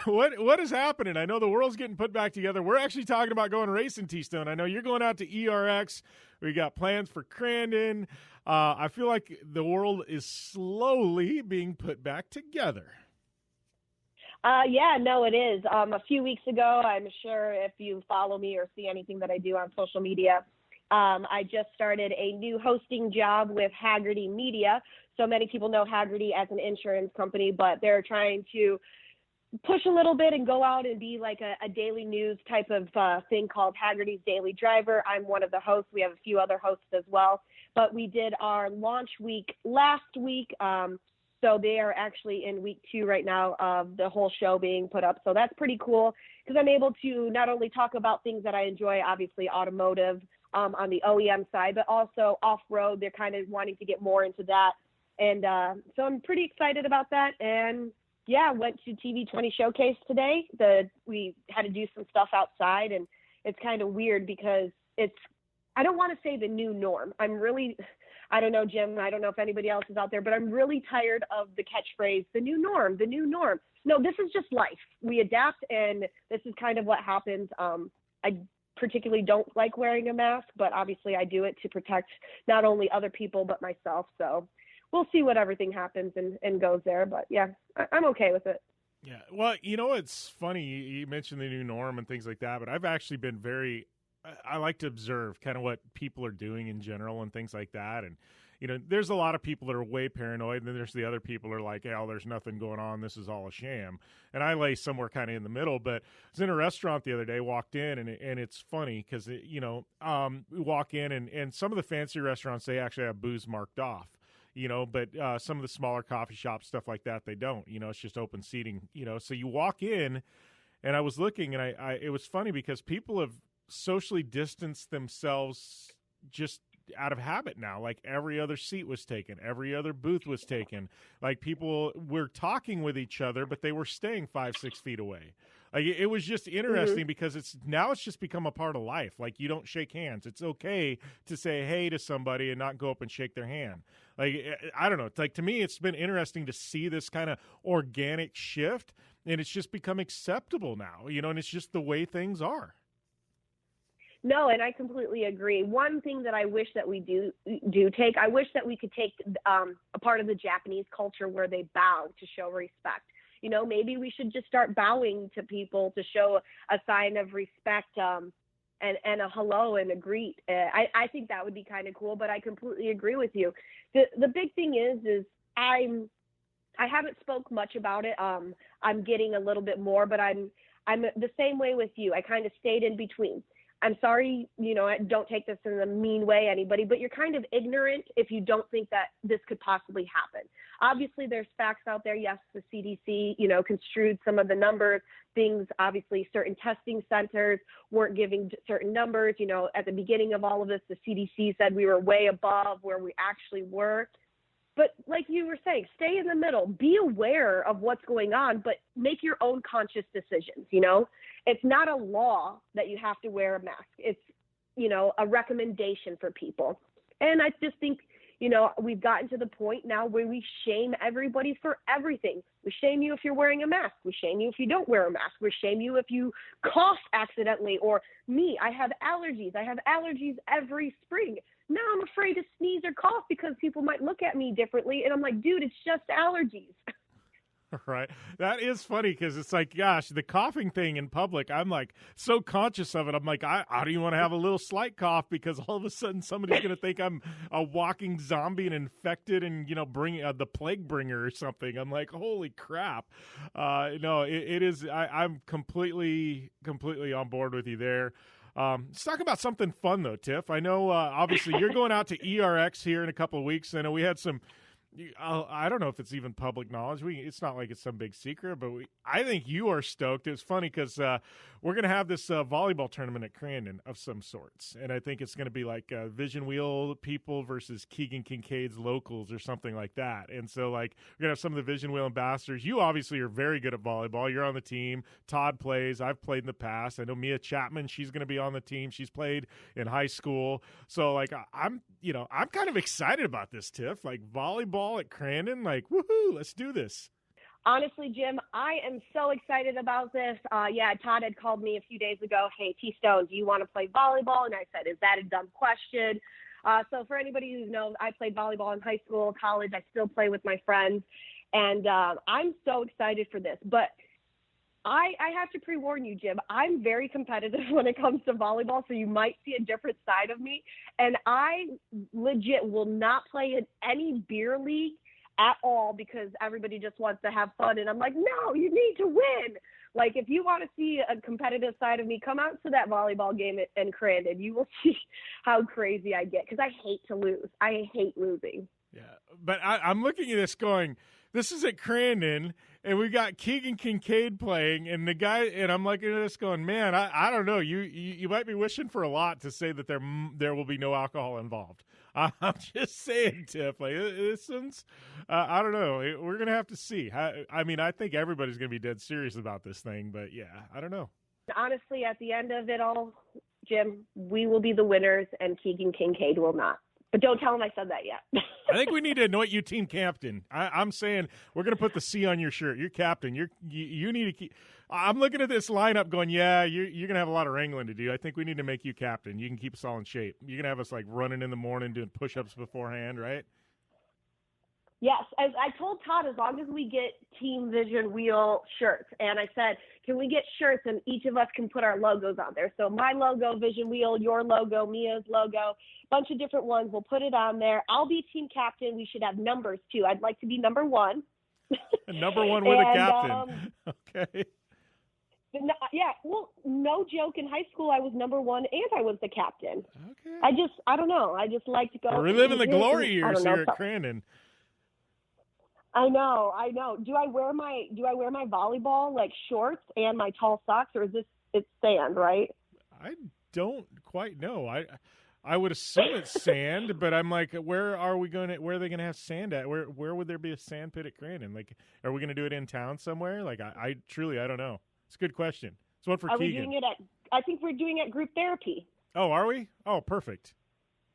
what is happening? I know the world's getting put back together. We're actually talking about going racing, T-Stone. I know you're going out to ERX. We got plans for Crandon. I feel like the world is slowly being put back together. Yeah, no, it is. A few weeks ago, I'm sure if you follow me or see anything that I do on social media, I just started a new hosting job with Haggerty Media. So many people know Haggerty as an insurance company, but they're trying to push a little bit and go out and be like a daily news type of thing called Haggerty's Daily Driver. I'm one of the hosts. We have a few other hosts as well. But we did our launch week last week. So they are actually in week 2 right now of the whole show being put up. So that's pretty cool because I'm able to not only talk about things that I enjoy, obviously automotive on the OEM side, but also off-road. They're kind of wanting to get more into that. And so I'm pretty excited about that. And yeah, went to TV 20 Showcase today. We had to do some stuff outside, and it's kind of weird because I don't want to say the new norm. I don't know, Jim, I don't know if anybody else is out there, but I'm really tired of the catchphrase, the new norm. No, this is just life. We adapt, and this is kind of what happens. I particularly don't like wearing a mask, but obviously I do it to protect not only other people, but myself. So we'll see what everything happens and goes there. But yeah, I'm okay with it. Yeah. Well, it's funny. You mentioned the new norm and things like that, but I've actually been I like to observe kind of what people are doing in general and things like that. And, there's a lot of people that are way paranoid, and then there's the other people that are like, oh, there's nothing going on. This is all a sham. And I lay somewhere kind of in the middle. But I was in a restaurant the other day, walked in, and it's funny because, we walk in, and some of the fancy restaurants, they actually have booze marked off. But some of the smaller coffee shops, stuff like that, they don't. It's just open seating. So you walk in, and I was looking, and it was funny because people have socially distanced themselves just out of habit now. Like every other seat was taken, every other booth was taken. Like people were talking with each other, but they were staying 5-6 feet away. Like it was just interesting because it's just become a part of life. Like you don't shake hands. It's okay to say hey to somebody and not go up and shake their hand. Like I don't know. It's like to me, it's been interesting to see this kind of organic shift, and it's just become acceptable now. And it's just the way things are. No, and I completely agree. One thing that I wish that we do take, I wish that we could take a part of the Japanese culture where they bow to show respect. Maybe we should just start bowing to people to show a sign of respect and a hello and a greet. I think that would be kind of cool, but I completely agree with you. The big thing is I haven't spoke much about it. I'm getting a little bit more, but I'm the same way with you. I kind of stayed in between. I'm sorry, don't take this in a mean way, anybody, but you're kind of ignorant if you don't think that this could possibly happen. Obviously, there's facts out there. Yes, the CDC, construed some of the numbers, things, obviously, certain testing centers weren't giving certain numbers. At the beginning of all of this, the CDC said we were way above where we actually were. But like you were saying, stay in the middle. Be aware of what's going on, but make your own conscious decisions, It's not a law that you have to wear a mask. a recommendation for people. And I just think, we've gotten to the point now where we shame everybody for everything. We shame you if you're wearing a mask. We shame you if you don't wear a mask. We shame you if you cough accidentally. Or me, I have allergies. I have allergies every spring. Now I'm afraid to sneeze or cough because people might look at me differently. And I'm like, dude, it's just allergies. Right. That is funny because it's like, gosh, the coughing thing in public, I'm like so conscious of it. I'm like, I don't even want to have a little slight cough because all of a sudden somebody's going to think I'm a walking zombie and infected and, bring the plague bringer or something. I'm like, holy crap. No, it is. I'm completely on board with you there. Let's talk about something fun, though, Tiff. I know, obviously, you're going out to ERX here in a couple of weeks. I know we had some. I don't know if it's even public knowledge. It's not like it's some big secret, but I think you are stoked. It's funny because we're going to have this volleyball tournament at Crandon of some sorts, and I think it's going to be like Vision Wheel people versus Keegan Kincaid's locals or something like that. And so, we're going to have some of the Vision Wheel ambassadors. You obviously are very good at volleyball. You're on the team. Todd plays. I've played in the past. I know Mia Chapman. She's going to be on the team. She's played in high school. So, I'm kind of excited about this, Tiff. Volleyball at Crandon, woohoo, let's do this. Honestly, Jim, I am so excited about this. Todd had called me a few days ago. Hey, T Stone, do you want to play volleyball? And I said, is that a dumb question? So for anybody who knows, I played volleyball in high school, college. I still play with my friends. And I'm so excited for this. But I have to pre-warn you, Jim. I'm very competitive when it comes to volleyball, so you might see a different side of me. And I legit will not play in any beer league at all because everybody just wants to have fun. And I'm like, no, you need to win. If you want to see a competitive side of me, come out to that volleyball game in Crandon. You will see how crazy I get because I hate to lose. I hate losing. Yeah, but I'm looking at this going, this is at Crandon, and we got Keegan Kincaid playing, and the guy, and I'm looking at this going, man, I don't know. You might be wishing for a lot to say that there will be no alcohol involved. I'm just saying, Tiff. This one's, I don't know. We're gonna have to see. I think everybody's gonna be dead serious about this thing, but yeah, I don't know. Honestly, at the end of it all, Jim, we will be the winners, and Keegan Kincaid will not. But don't tell him I said that yet. I think we need to anoint you team captain. I'm saying we're going to put the C on your shirt. You're captain. You need to keep. I'm looking at this lineup going, yeah, you're going to have a lot of wrangling to do. I think we need to make you captain. You can keep us all in shape. You're going to have us running in the morning doing push-ups beforehand, right? Yes. As I told Todd, as long as we get Team Vision Wheel shirts, and I said, can we get shirts and each of us can put our logos on there? So my logo, Vision Wheel, your logo, Mia's logo, bunch of different ones. We'll put it on there. I'll be team captain. We should have numbers too. I'd like to be number one. Number one with a captain. Okay. No joke. In high school, I was number one and I was the captain. Okay. I don't know. I just like to go. We're reliving the glory years here at Crandon. I know. Do I wear my volleyball shorts and my tall socks, or is it's sand, right? I don't quite know. I would assume it's sand, but I'm like, where are they gonna have sand at? Where would there be a sand pit at Crandon? Are we gonna do it in town somewhere? I truly don't know. It's a good question. It's one for Are Keegan. We doing it I think we're doing it group therapy. Oh, are we? Oh, perfect.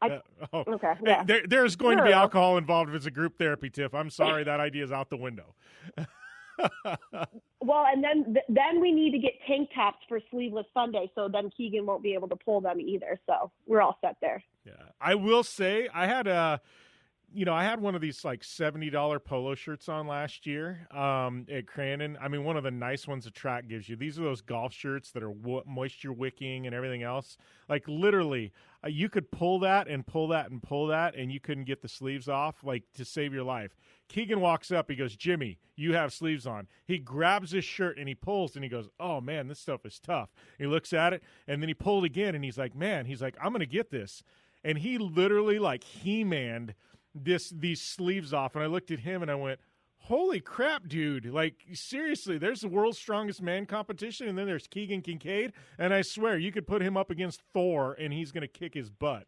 Okay. Yeah. There's going to be alcohol involved if it's a group therapy, Tiff. I'm sorry, that idea is out the window. Well, and then we need to get tank tops for Sleeveless Sunday, so then Keegan won't be able to pull them either. So we're all set there. Yeah, I will say I had one of these $70 polo shirts on last year at Crandon. I mean, one of the nice ones the track gives you. These are those golf shirts that are moisture wicking and everything else. Literally, you could pull that and pull that and pull that, and you couldn't get the sleeves off, to save your life. Keegan walks up. He goes, Jimmy, you have sleeves on. He grabs his shirt, and he pulls, and he goes, oh, man, this stuff is tough. And he looks at it, and then he pulled again, and he's like, man, I'm going to get this. And he literally, He-Man'd these sleeves off, and I looked at him and I went, holy crap, dude, seriously, there's the world's strongest man competition, and then there's Keegan Kincaid, and I swear you could put him up against Thor and he's gonna kick his butt.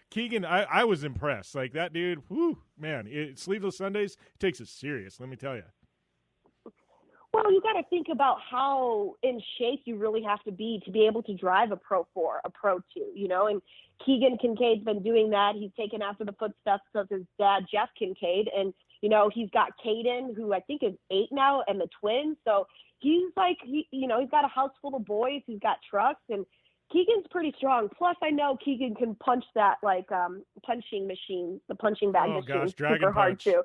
Keegan, I was impressed. That dude, whoo, man, Sleeveless Sundays takes it serious, let me tell you. Well, you got to think about how in shape you really have to be able to drive a Pro 4, a Pro 2, you know, and Keegan Kincaid's been doing that. He's taken after the footsteps of his dad, Jeff Kincaid, and, you know, he's got Caden, who I think is 8 now, and the twins. So he's like, you know, he's got a house full of boys. He's got trucks, and Keegan's pretty strong. Plus, I know Keegan can punch that, like, punching machine, the punching bag machine, gosh, Dragon super hard, Punch. too.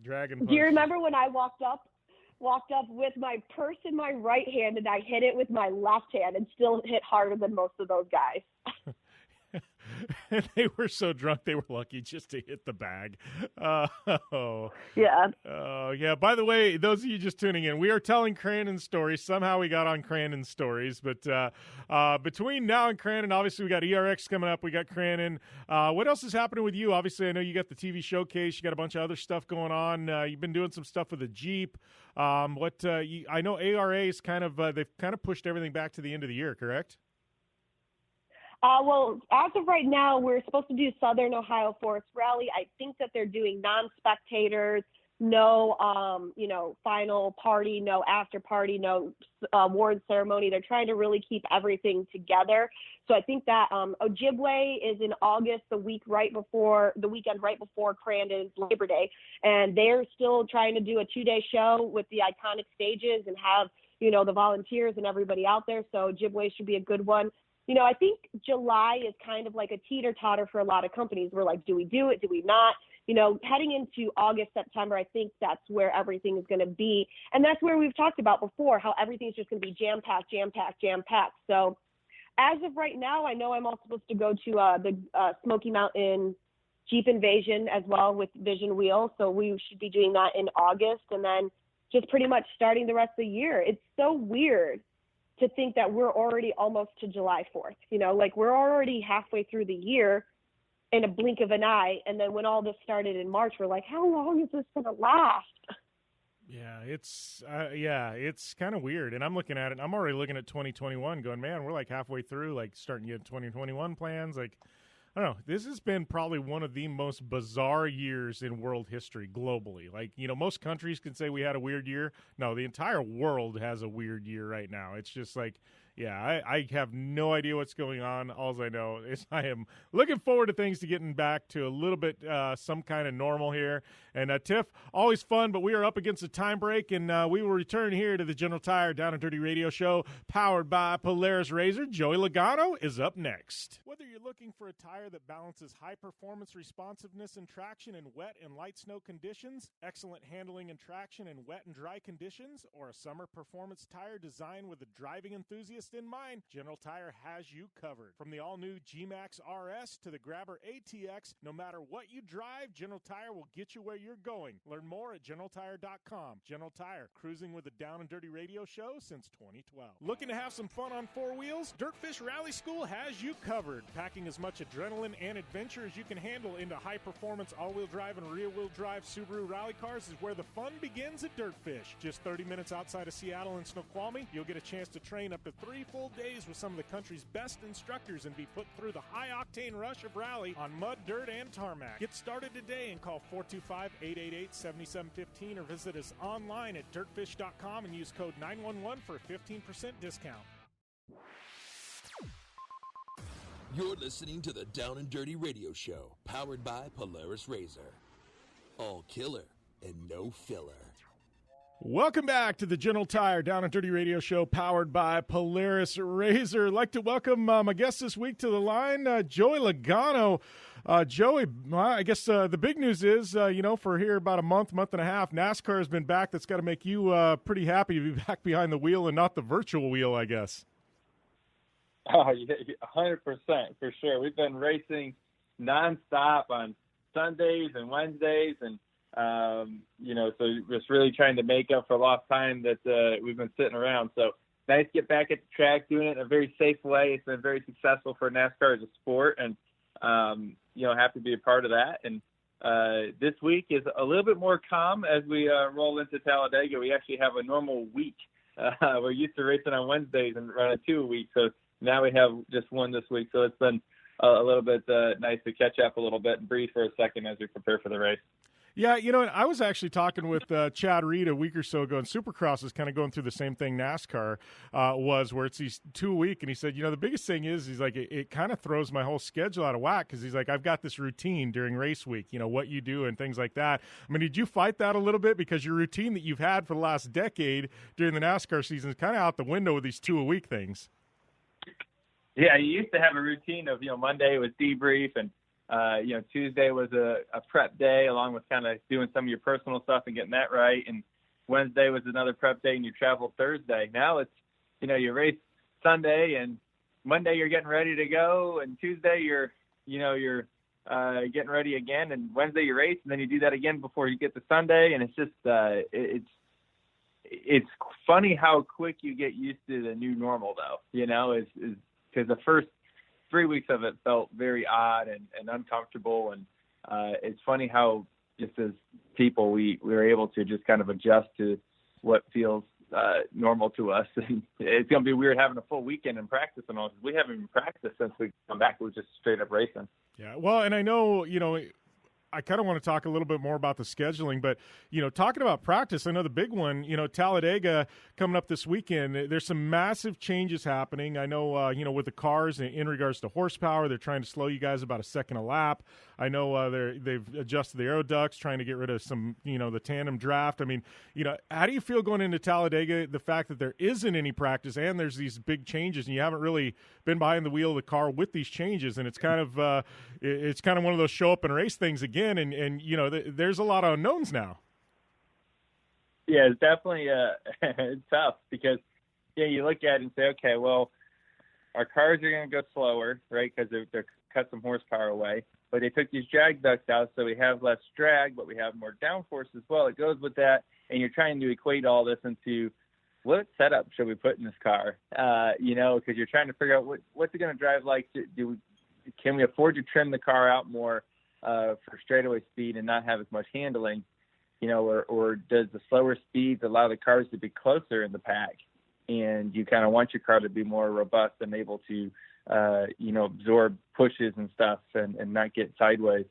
Dragon Punch. Do you remember when I walked up with my purse in my right hand and I hit it with my left hand and still hit harder than most of those guys? They were so drunk they were lucky just to hit the bag. Yeah. Oh, yeah. By the way, those of you just tuning in, we are telling Crandon stories. Somehow we got on Crandon stories, but between now and Crandon, obviously we got ERX coming up. We got Crandon. What else is happening with you? Obviously, I know you got the TV showcase. You got a bunch of other stuff going on. You've been doing some stuff with the Jeep. I know ARA's kind of they've kind of pushed everything back to the end of the year, correct? Well, as of right now, we're supposed to do Southern Ohio Forest Rally. I think that they're doing non-spectators, no, you know, final party, no after party, no award ceremony. They're trying to really keep everything together. So I think that Ojibwe is in August, the weekend right before Crandon's Labor Day, and they're still trying to do a 2-day show with the iconic stages and have, you know, the volunteers and everybody out there. So Ojibwe should be a good one. You know, I think July is kind of like a teeter-totter for a lot of companies. We're like, do we do it? Do we not? You know, heading into August, September, I think that's where everything is going to be. And that's where we've talked about before, how everything's just going to be jam-packed, jam-packed, jam-packed. So as of right now, I know I'm also supposed to go to the Smoky Mountain Jeep Invasion as well with Vision Wheel. So we should be doing that in August and then just pretty much starting the rest of the year. It's so weird to think that we're already almost to July 4th, you know, like we're already halfway through the year in a blink of an eye. And then when all this started in March, we're like, how long is this going to last? Yeah, it's kind of weird. And I'm looking at it, and I'm already looking at 2021 going, man, we're like halfway through, like starting to get 2021 plans. Like, I don't know. This has been probably one of the most bizarre years in world history globally. Like, you know, most countries can say we had a weird year. No, the entire world has a weird year right now. It's just like, yeah, I have no idea what's going on. All I know is I am looking forward to things to getting back to a little bit some kind of normal here. And Tiff, always fun, but we are up against a time break, and we will return here to the General Tire Down and Dirty Radio Show, powered by Polaris RZR. Joey Logano is up next. Whether you're looking for a tire that balances high performance responsiveness and traction in wet and light snow conditions, excellent handling and traction in wet and dry conditions, or a summer performance tire designed with a driving enthusiast in mind, General Tire has you covered. From the all-new G-Max RS to the Grabber ATX, no matter what you drive, General Tire will get you where you're going. Learn more at GeneralTire.com. General Tire, cruising with the Down and Dirty Radio Show since 2012. Looking to have some fun on four wheels? Dirtfish Rally School has you covered. Packing as much adrenaline and adventure as you can handle into high-performance all-wheel drive and rear-wheel drive Subaru rally cars is where the fun begins at Dirtfish. Just 30 minutes outside of Seattle and Snoqualmie, you'll get a chance to train up to 3 full days with some of the country's best instructors and be put through the high-octane rush of rally on mud, dirt, and tarmac. Get started today and call 425-888-7715 or visit us online at dirtfish.com and use code 911 for a 15% discount. You're listening to the Down and Dirty Radio Show, powered by Polaris RZR. All killer and no filler. Welcome back to the General Tire Down and Dirty Radio Show, powered by Polaris RZR. I'd like to welcome my guest this week to the line, Joey Logano. Joey, I guess the big news is, for here about a month and a half, NASCAR has been back. That's got to make you pretty happy to be back behind the wheel and not the virtual wheel, I guess. Oh, yeah, 100% for sure. We've been racing nonstop on Sundays and Wednesdays, and so just really trying to make up for lost time that we've been sitting around. So nice to get back at the track, doing it in a very safe way. It's been very successful for NASCAR as a sport, and happy to be a part of that. And this week is a little bit more calm as we roll into Talladega. We actually have a normal week. We're used to racing on Wednesdays and running 2 a week, so now we have just one this week. So it's been a little bit nice to catch up a little bit and breathe for a second as we prepare for the race. Yeah, you know, I was actually talking with Chad Reed a week or so ago, and Supercross is kind of going through the same thing NASCAR was, where it's these 2 a week, and he said, you know, the biggest thing is, he's like, it kind of throws my whole schedule out of whack, because he's like, I've got this routine during race week, you know, what you do and things like that. I mean, did you fight that a little bit? Because your routine that you've had for the last decade during the NASCAR season is kind of out the window with these 2 a week things. Yeah, you used to have a routine of, you know, Monday was debrief, and you know, Tuesday was a prep day, along with kind of doing some of your personal stuff and getting that right. And Wednesday was another prep day, and you traveled Thursday. Now it's, you know, you race Sunday, and Monday you're getting ready to go, and Tuesday you're getting ready again, and Wednesday you race, and then you do that again before you get to Sunday. And it's just it's funny how quick you get used to the new normal, though. You know, is because the first 3 weeks of it felt very odd and uncomfortable. And it's funny how just as people, we were able to just kind of adjust to what feels normal to us. And it's going to be weird having a full weekend in practice and all. We haven't even practiced since we come back. We're just straight up racing. Yeah. Well, and I know, you know, I kind of want to talk a little bit more about the scheduling, but, you know, talking about practice, I know the big one, you know, Talladega coming up this weekend, there's some massive changes happening. I know, you know, with the cars in regards to horsepower, they're trying to slow you guys about a second a lap. I know they've adjusted the aero ducts, trying to get rid of some, you know, the tandem draft. I mean, you know, how do you feel going into Talladega, the fact that there isn't any practice and there's these big changes and you haven't really been behind the wheel of the car with these changes, and it's kind of one of those show up and race things again. And you know, there's a lot of unknowns now. Yeah, it's definitely it's tough because, yeah, you look at it and say, okay, well, our cars are going to go slower, right, because they're cut some horsepower away. But they took these drag ducts out, so we have less drag, but we have more downforce as well. It goes with that, and you're trying to equate all this into what setup should we put in this car, you know, because you're trying to figure out what's it going to drive like. Can we afford to trim the car out more for straightaway speed and not have as much handling, you know, or does the slower speeds allow the cars to be closer in the pack, and you kind of want your car to be more robust and able to, you know, absorb pushes and stuff and not get sideways.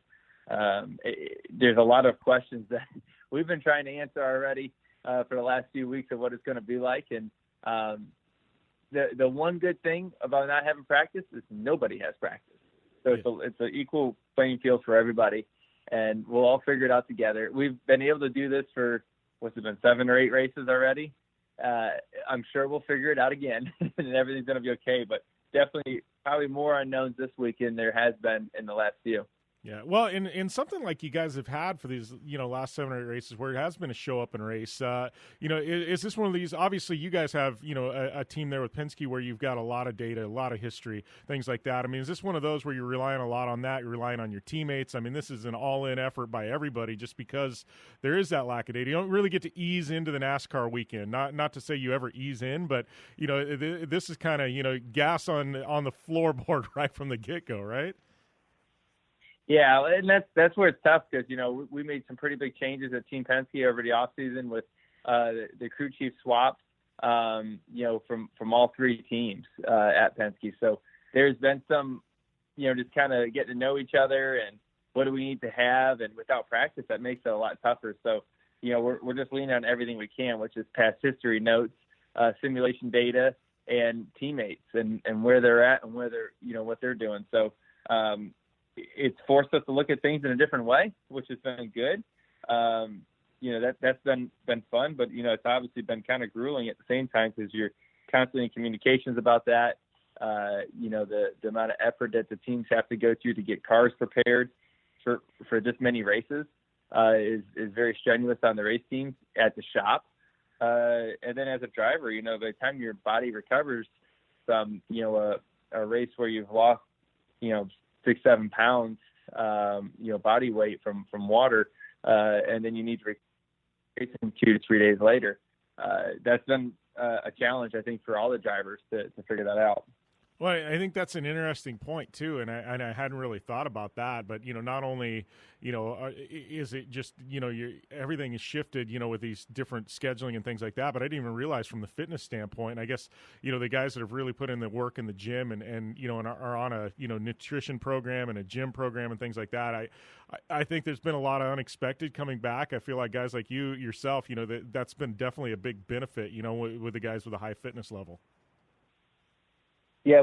There's a lot of questions that we've been trying to answer already for the last few weeks of what it's going to be like. And the one good thing about not having practice is nobody has practice. So it's an equal playing field for everybody, and we'll all figure it out together. We've been able to do this for, what's it been, 7 or 8 races already. I'm sure we'll figure it out again, and everything's going to be okay. But definitely probably more unknowns this weekend there has been in the last few. Yeah, well, in something like you guys have had for these, you know, last 7 or 8 races where it has been a show up and race, you know, is this one of these? Obviously, you guys have, you know, a team there with Penske where you've got a lot of data, a lot of history, things like that. I mean, is this one of those where you're relying a lot on that? You're relying on your teammates? I mean, this is an all-in effort by everybody just because there is that lack of data. You don't really get to ease into the NASCAR weekend. Not to say you ever ease in, but, you know, this is kind of, you know, gas on the floorboard right from the get-go, right? Yeah, and that's where it's tough because, you know, we made some pretty big changes at Team Penske over the offseason with the crew chief swaps, you know, from all 3 teams at Penske. So there's been some, you know, just kind of getting to know each other and what do we need to have. And without practice, that makes it a lot tougher. So, you know, we're just leaning on everything we can, which is past history notes, simulation data, and teammates and where they're at and where they're, you know, what they're doing. So, it's forced us to look at things in a different way, which has been good. You know, that's been fun, but, you know, it's obviously been kind of grueling at the same time because you're constantly in communications about that. You know, the amount of effort that the teams have to go through to get cars prepared for this many races is very strenuous on the race teams at the shop. And then as a driver, you know, by the time your body recovers from, you know, a race where you've lost, you know, 6-7 pounds, you know, body weight from water, and then you need to race 2 to 3 days later. That's been a challenge, I think, for all the drivers to figure that out. Well, I think that's an interesting point too, and I hadn't really thought about that. But not only is it just everything is shifted with these different scheduling and things like that. But I didn't even realize from the fitness standpoint. I guess the guys that have really put in the work in the gym and are on a nutrition program and a gym program and things like that. I think there's been a lot of unexpected coming back. I feel like guys like you yourself, that's been definitely a big benefit. With the guys with a high fitness level. Yeah,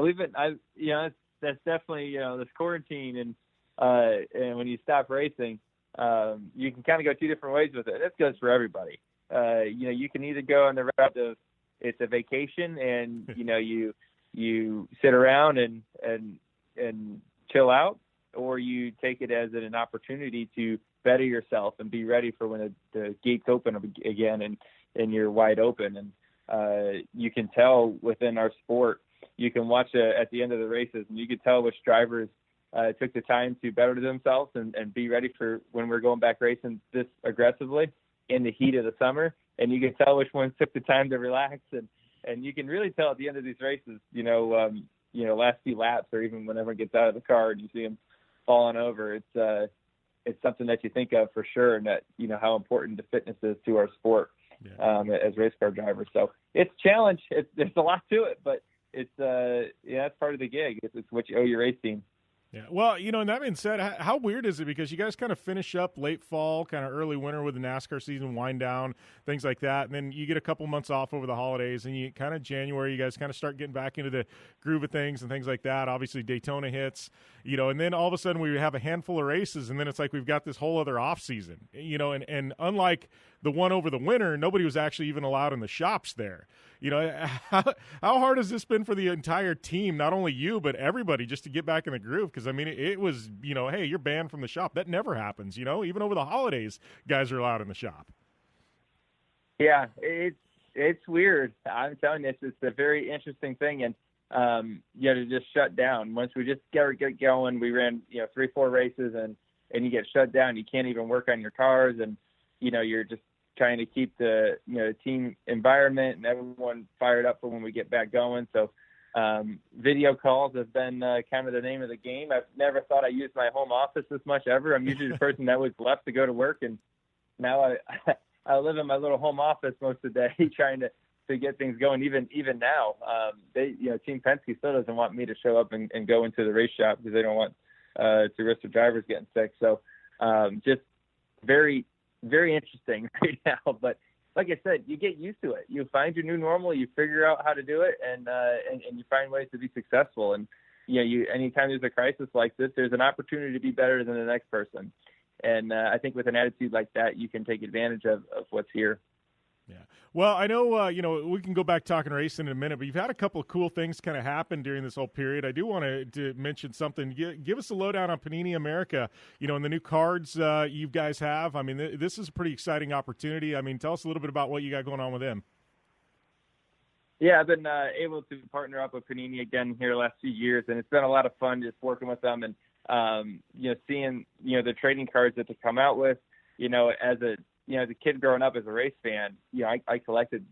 that's definitely, this quarantine and when you stop racing, you can kind of go two different ways with it. This goes for everybody. You can either go on the route of it's a vacation and, you sit around and chill out, or you take it as an opportunity to better yourself and be ready for when the gates open again and you're wide open. And you can tell within our sport, you can watch at the end of the races, and you can tell which drivers took the time to better themselves and be ready for when we're going back racing this aggressively in the heat of the summer. And you can tell which ones took the time to relax. And you can really tell at the end of these races, last few laps, or even when everyone gets out of the car and you see them falling over, it's something that you think of for sure, and that, how important the fitness is to our sport as race car drivers. So it's a challenge. There's a lot to it, but it's that's part of the gig. It's what you owe your race team. Yeah. Well, and that being said, how weird is it? Because you guys kind of finish up late fall, kind of early winter with the NASCAR season, wind down, things like that. And then you get a couple months off over the holidays, and you kind of January, you guys kind of start getting back into the groove of things and things like that. Obviously Daytona hits, and then all of a sudden we have a handful of races, and then it's like we've got this whole other off season, and unlike the one over the winter, nobody was actually even allowed in the shops there. How hard has this been for the entire team, not only you, but everybody, just to get back in the groove? Because, it was, hey, you're banned from the shop. That never happens, even over the holidays, guys are allowed in the shop. Yeah, it's weird. I'm telling you, it's a very interesting thing. And, to just shut down. Once we just get going, we ran, 3-4 races and you get shut down. You can't even work on your cars, and, you're just trying to keep the team environment and everyone fired up for when we get back going. So video calls have been kind of the name of the game. I've never thought I used my home office this much ever. I'm usually the person that was left to go to work, and now I live in my little home office most of the day trying to get things going. Even now, Team Penske still doesn't want me to show up and go into the race shop because they don't want to risk the drivers getting sick. So just very, very interesting right now. But like I said, you get used to it. You find your new normal. You figure out how to do it, and you find ways to be successful. And anytime there's a crisis like this, there's an opportunity to be better than the next person. And I think with an attitude like that, you can take advantage of what's here. Yeah. Well, I know, we can go back talking racing in a minute, but you've had a couple of cool things kind of happen during this whole period. I do want to mention something. Give us a lowdown on Panini America, and the new cards you guys have. This is a pretty exciting opportunity. Tell us a little bit about what you got going on with them. Yeah, I've been able to partner up with Panini again here the last few years, and it's been a lot of fun just working with them and, seeing, the trading cards that they come out with, as a kid growing up as a race fan, I collected,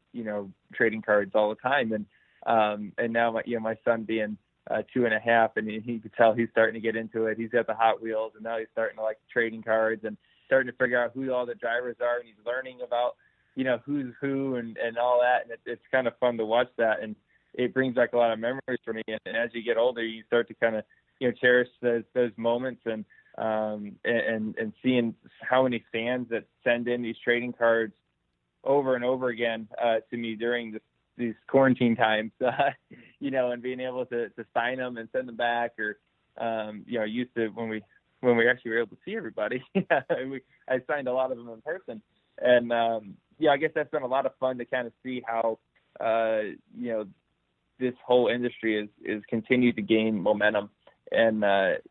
trading cards all the time. And now my son being 2.5, and he could tell he's starting to get into it. He's got the Hot Wheels, and now he's starting to like trading cards and starting to figure out who all the drivers are. And he's learning about, who's who and all that. And it's kind of fun to watch that. And it brings back a lot of memories for me. And as you get older, you start to kind of, cherish those moments and seeing how many fans that send in these trading cards over and over again to me during these quarantine times, and being able to sign them and send them back, or used to when we actually were able to see everybody. I signed a lot of them in person, and I guess that's been a lot of fun to kind of see how this whole industry is continued to gain momentum. And, as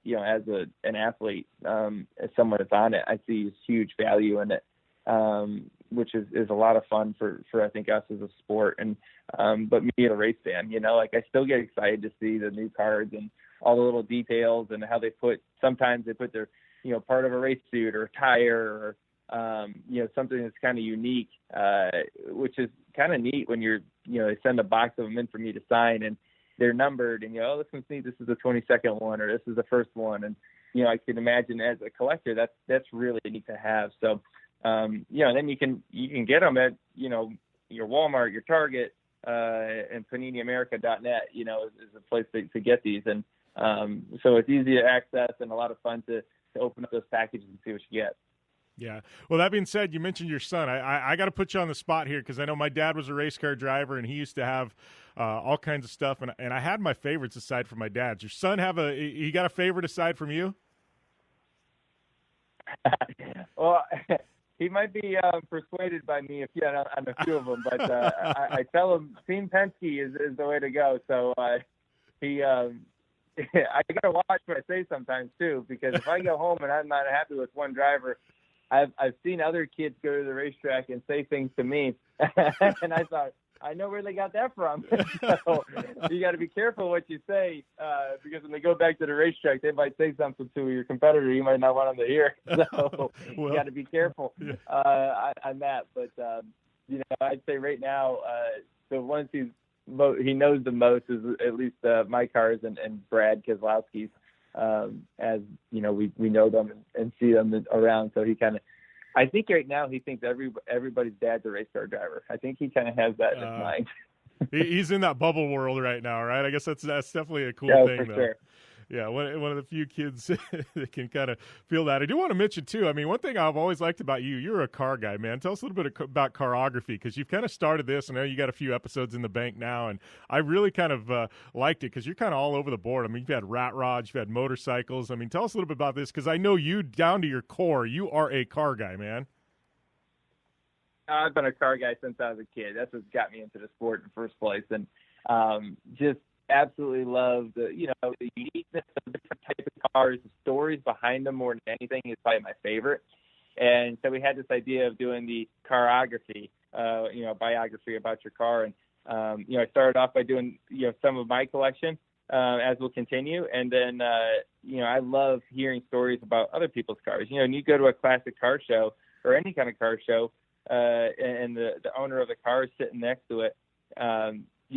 an athlete, as someone that's on it, I see huge value in it, which is a lot of fun for I think us as a sport. And, but me as a race fan, I still get excited to see the new cards and all the little details and how sometimes they put their, part of a race suit or a tire or, something that's kind of unique, which is kind of neat when they send a box of them in for me to sign. And they're numbered, and oh, this one's neat. This is the 22nd one, or this is the first one, and I can imagine as a collector that's really neat to have. So, then you can get them at your Walmart, your Target, and PaniniAmerica.net. Is a place to get these, and so it's easy to access and a lot of fun to open up those packages and see what you get. Yeah. Well, that being said, you mentioned your son. I got to put you on the spot here because I know my dad was a race car driver, and he used to have all kinds of stuff, and I had my favorites aside from my dad's. Your son he got a favorite aside from you? Well, he might be persuaded by me on a few of them, but I tell him Team Penske is the way to go. So he. I gotta watch what I say sometimes too, because if I go home and I'm not happy with one driver, I've seen other kids go to the racetrack and say things to me, and I thought, I know where they got that from. So you got to be careful what you say, because when they go back to the racetrack, they might say something to your competitor you might not want them to hear. So you got to be careful on that. But I'd say right now, the ones he knows the most is at least my cars and Brad Keselowski's. As we know them and see them around. So I think right now he thinks everybody's dad's a race car driver. I think he kind of has that in his mind. He's in that bubble world right now, right? I guess that's definitely a cool thing, for though. Sure. Yeah, one of the few kids that can kind of feel that. I do want to mention, too, I mean, one thing I've always liked about you're a car guy, man. Tell us a little bit about carography, because you've kind of started this. I know you got a few episodes in the bank now, and I really kind of liked it because you're kind of all over the board. I mean, you've had rat rods, you've had motorcycles. I mean, tell us a little bit about this, because I know you, down to your core, you are a car guy, man. I've been a car guy since I was a kid. That's what got me into the sport in the first place, and just absolutely love the uniqueness of different types of cars. The stories behind them more than anything is probably my favorite. And so we had this idea of doing the carography, biography about your car. And I started off by doing some of my collection, as we'll continue. And then I love hearing stories about other people's cars. And you go to a classic car show or any kind of car show, and the owner of the car is sitting next to it.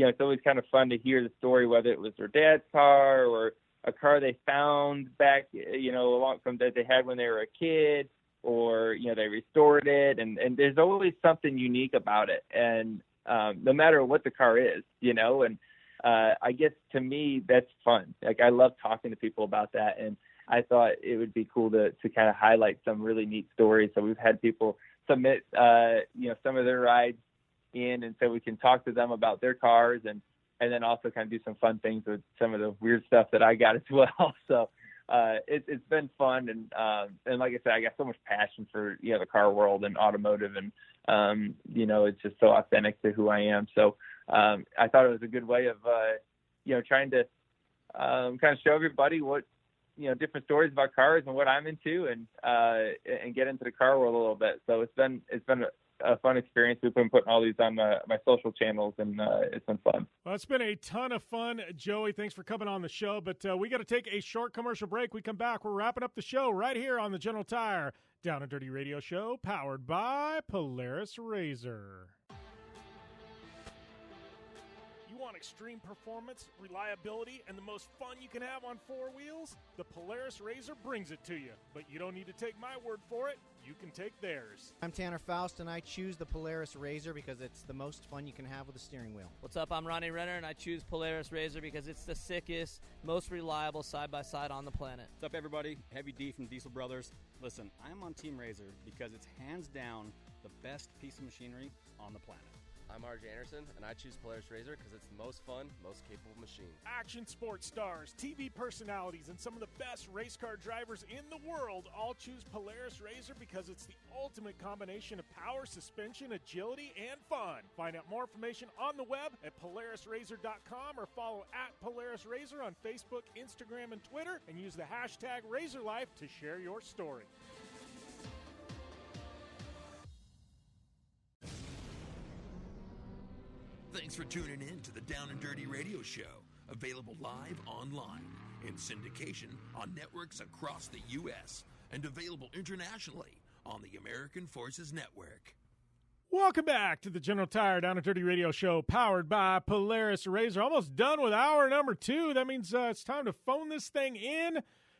It's always kind of fun to hear the story, whether it was their dad's car or a car they found back, along from that they had when they were a kid, or, they restored it. And there's always something unique about it. And no matter what the car is, and I guess to me, that's fun. Like, I love talking to people about that. And I thought it would be cool to kind of highlight some really neat stories. So we've had people submit, some of their rides in, and so we can talk to them about their cars and then also kind of do some fun things with some of the weird stuff that I got as well. So it's been fun, and like I said, I got so much passion for the car world and automotive, and it's just so authentic to who I am. So I thought it was a good way of trying to kind of show everybody what different stories about cars and what I'm into, and get into the car world a little bit. So it's been a fun experience. We've been putting all these on my social channels, and it's been fun. Well, it's been a ton of fun, Joey. Thanks for coming on the show. But we got to take a short commercial break. We come back. We're wrapping up the show right here on the General Tire Down and Dirty Radio Show, powered by Polaris RZR. Want extreme performance, reliability, and the most fun you can have on four wheels? The Polaris RZR brings it to you. But you don't need to take my word for it. You can take theirs. I'm Tanner Faust, and I choose the Polaris RZR because it's the most fun you can have with a steering wheel. What's up? I'm Ronnie Renner, and I choose Polaris RZR because it's the sickest, most reliable side-by-side on the planet. What's up, everybody? Heavy D from Diesel Brothers. Listen, I'm on Team RZR because it's hands down the best piece of machinery on the planet. I'm RJ Anderson, and I choose Polaris RZR because it's the most fun, most capable machine. Action sports stars, TV personalities, and some of the best race car drivers in the world all choose Polaris RZR because it's the ultimate combination of power, suspension, agility, and fun. Find out more information on the web at PolarisRZR.com or follow at Polaris RZR on Facebook, Instagram, and Twitter, and use the hashtag RazorLife to share your story. Thanks for tuning in to the Down and Dirty Radio Show, available live online, in syndication on networks across the U.S., and available internationally on the American Forces Network. Welcome back to the General Tire Down and Dirty Radio Show, powered by Polaris RZR. Almost done with hour number 2. That means it's time to phone this thing in,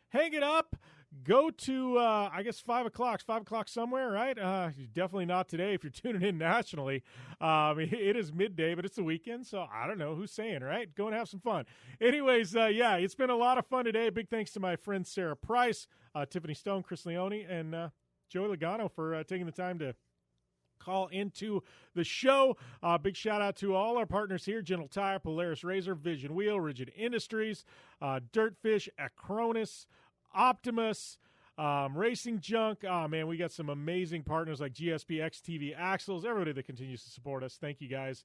hang it up, go to, I guess, 5 o'clock. 5 o'clock somewhere, right? Definitely not today if you're tuning in nationally. It is midday, but it's the weekend, so I don't know who's saying, right? Go and have some fun. Anyways, yeah, it's been a lot of fun today. Big thanks to my friend Sara Price, Tiffany Stone, Chris Leone, and Joey Logano for taking the time to call into the show. Big shout out to all our partners here: General Tire, Polaris RZR, Vision Wheel, Rigid Industries, Dirtfish, Acronis, Optimus, Racing Junk. Oh, man, we got some amazing partners like GSP, XTV Axles, everybody that continues to support us. Thank you, guys.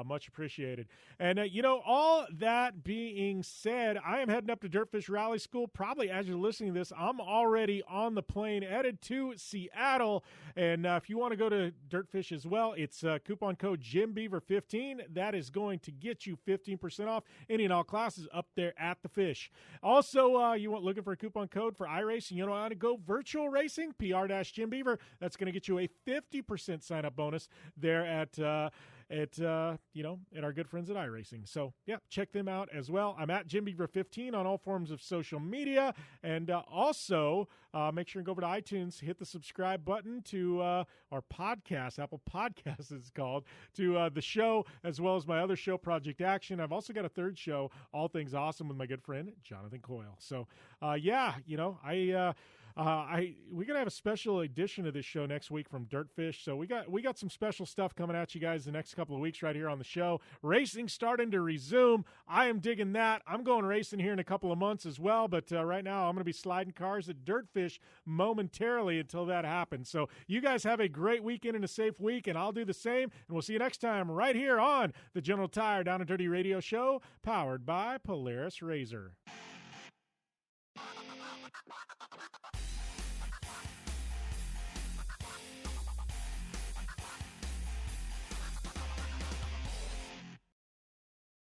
Much appreciated. And, all that being said, I am heading up to Dirtfish Rally School. Probably as you're listening to this, I'm already on the plane headed to Seattle. And if you want to go to Dirtfish as well, it's coupon code JimBeaver15. That is going to get you 15% off any and all classes up there at the Fish. Also, you want looking for a coupon code for iRacing, you know how to go virtual racing, PR-Jim Beaver. That's going to get you a 50% sign-up bonus there at our good friends at iRacing. So, yeah, check them out as well. I'm at JimBeaver15 on all forms of social media. And also, make sure and go over to iTunes, hit the subscribe button to our podcast, Apple Podcasts it's called, to the show, as well as my other show, Project Action. I've also got a third show, All Things Awesome, with my good friend, Jonathan Coyle. So, we're gonna have a special edition of this show next week from Dirtfish. So we got some special stuff coming at you guys the next couple of weeks right here on the show. Racing starting to resume. I am digging that. I'm going racing here in a couple of months as well. But right now I'm gonna be sliding cars at Dirtfish momentarily until that happens. So you guys have a great weekend and a safe week, and I'll do the same. And we'll see you next time right here on the General Tire Down and Dirty Radio Show, powered by Polaris RZR.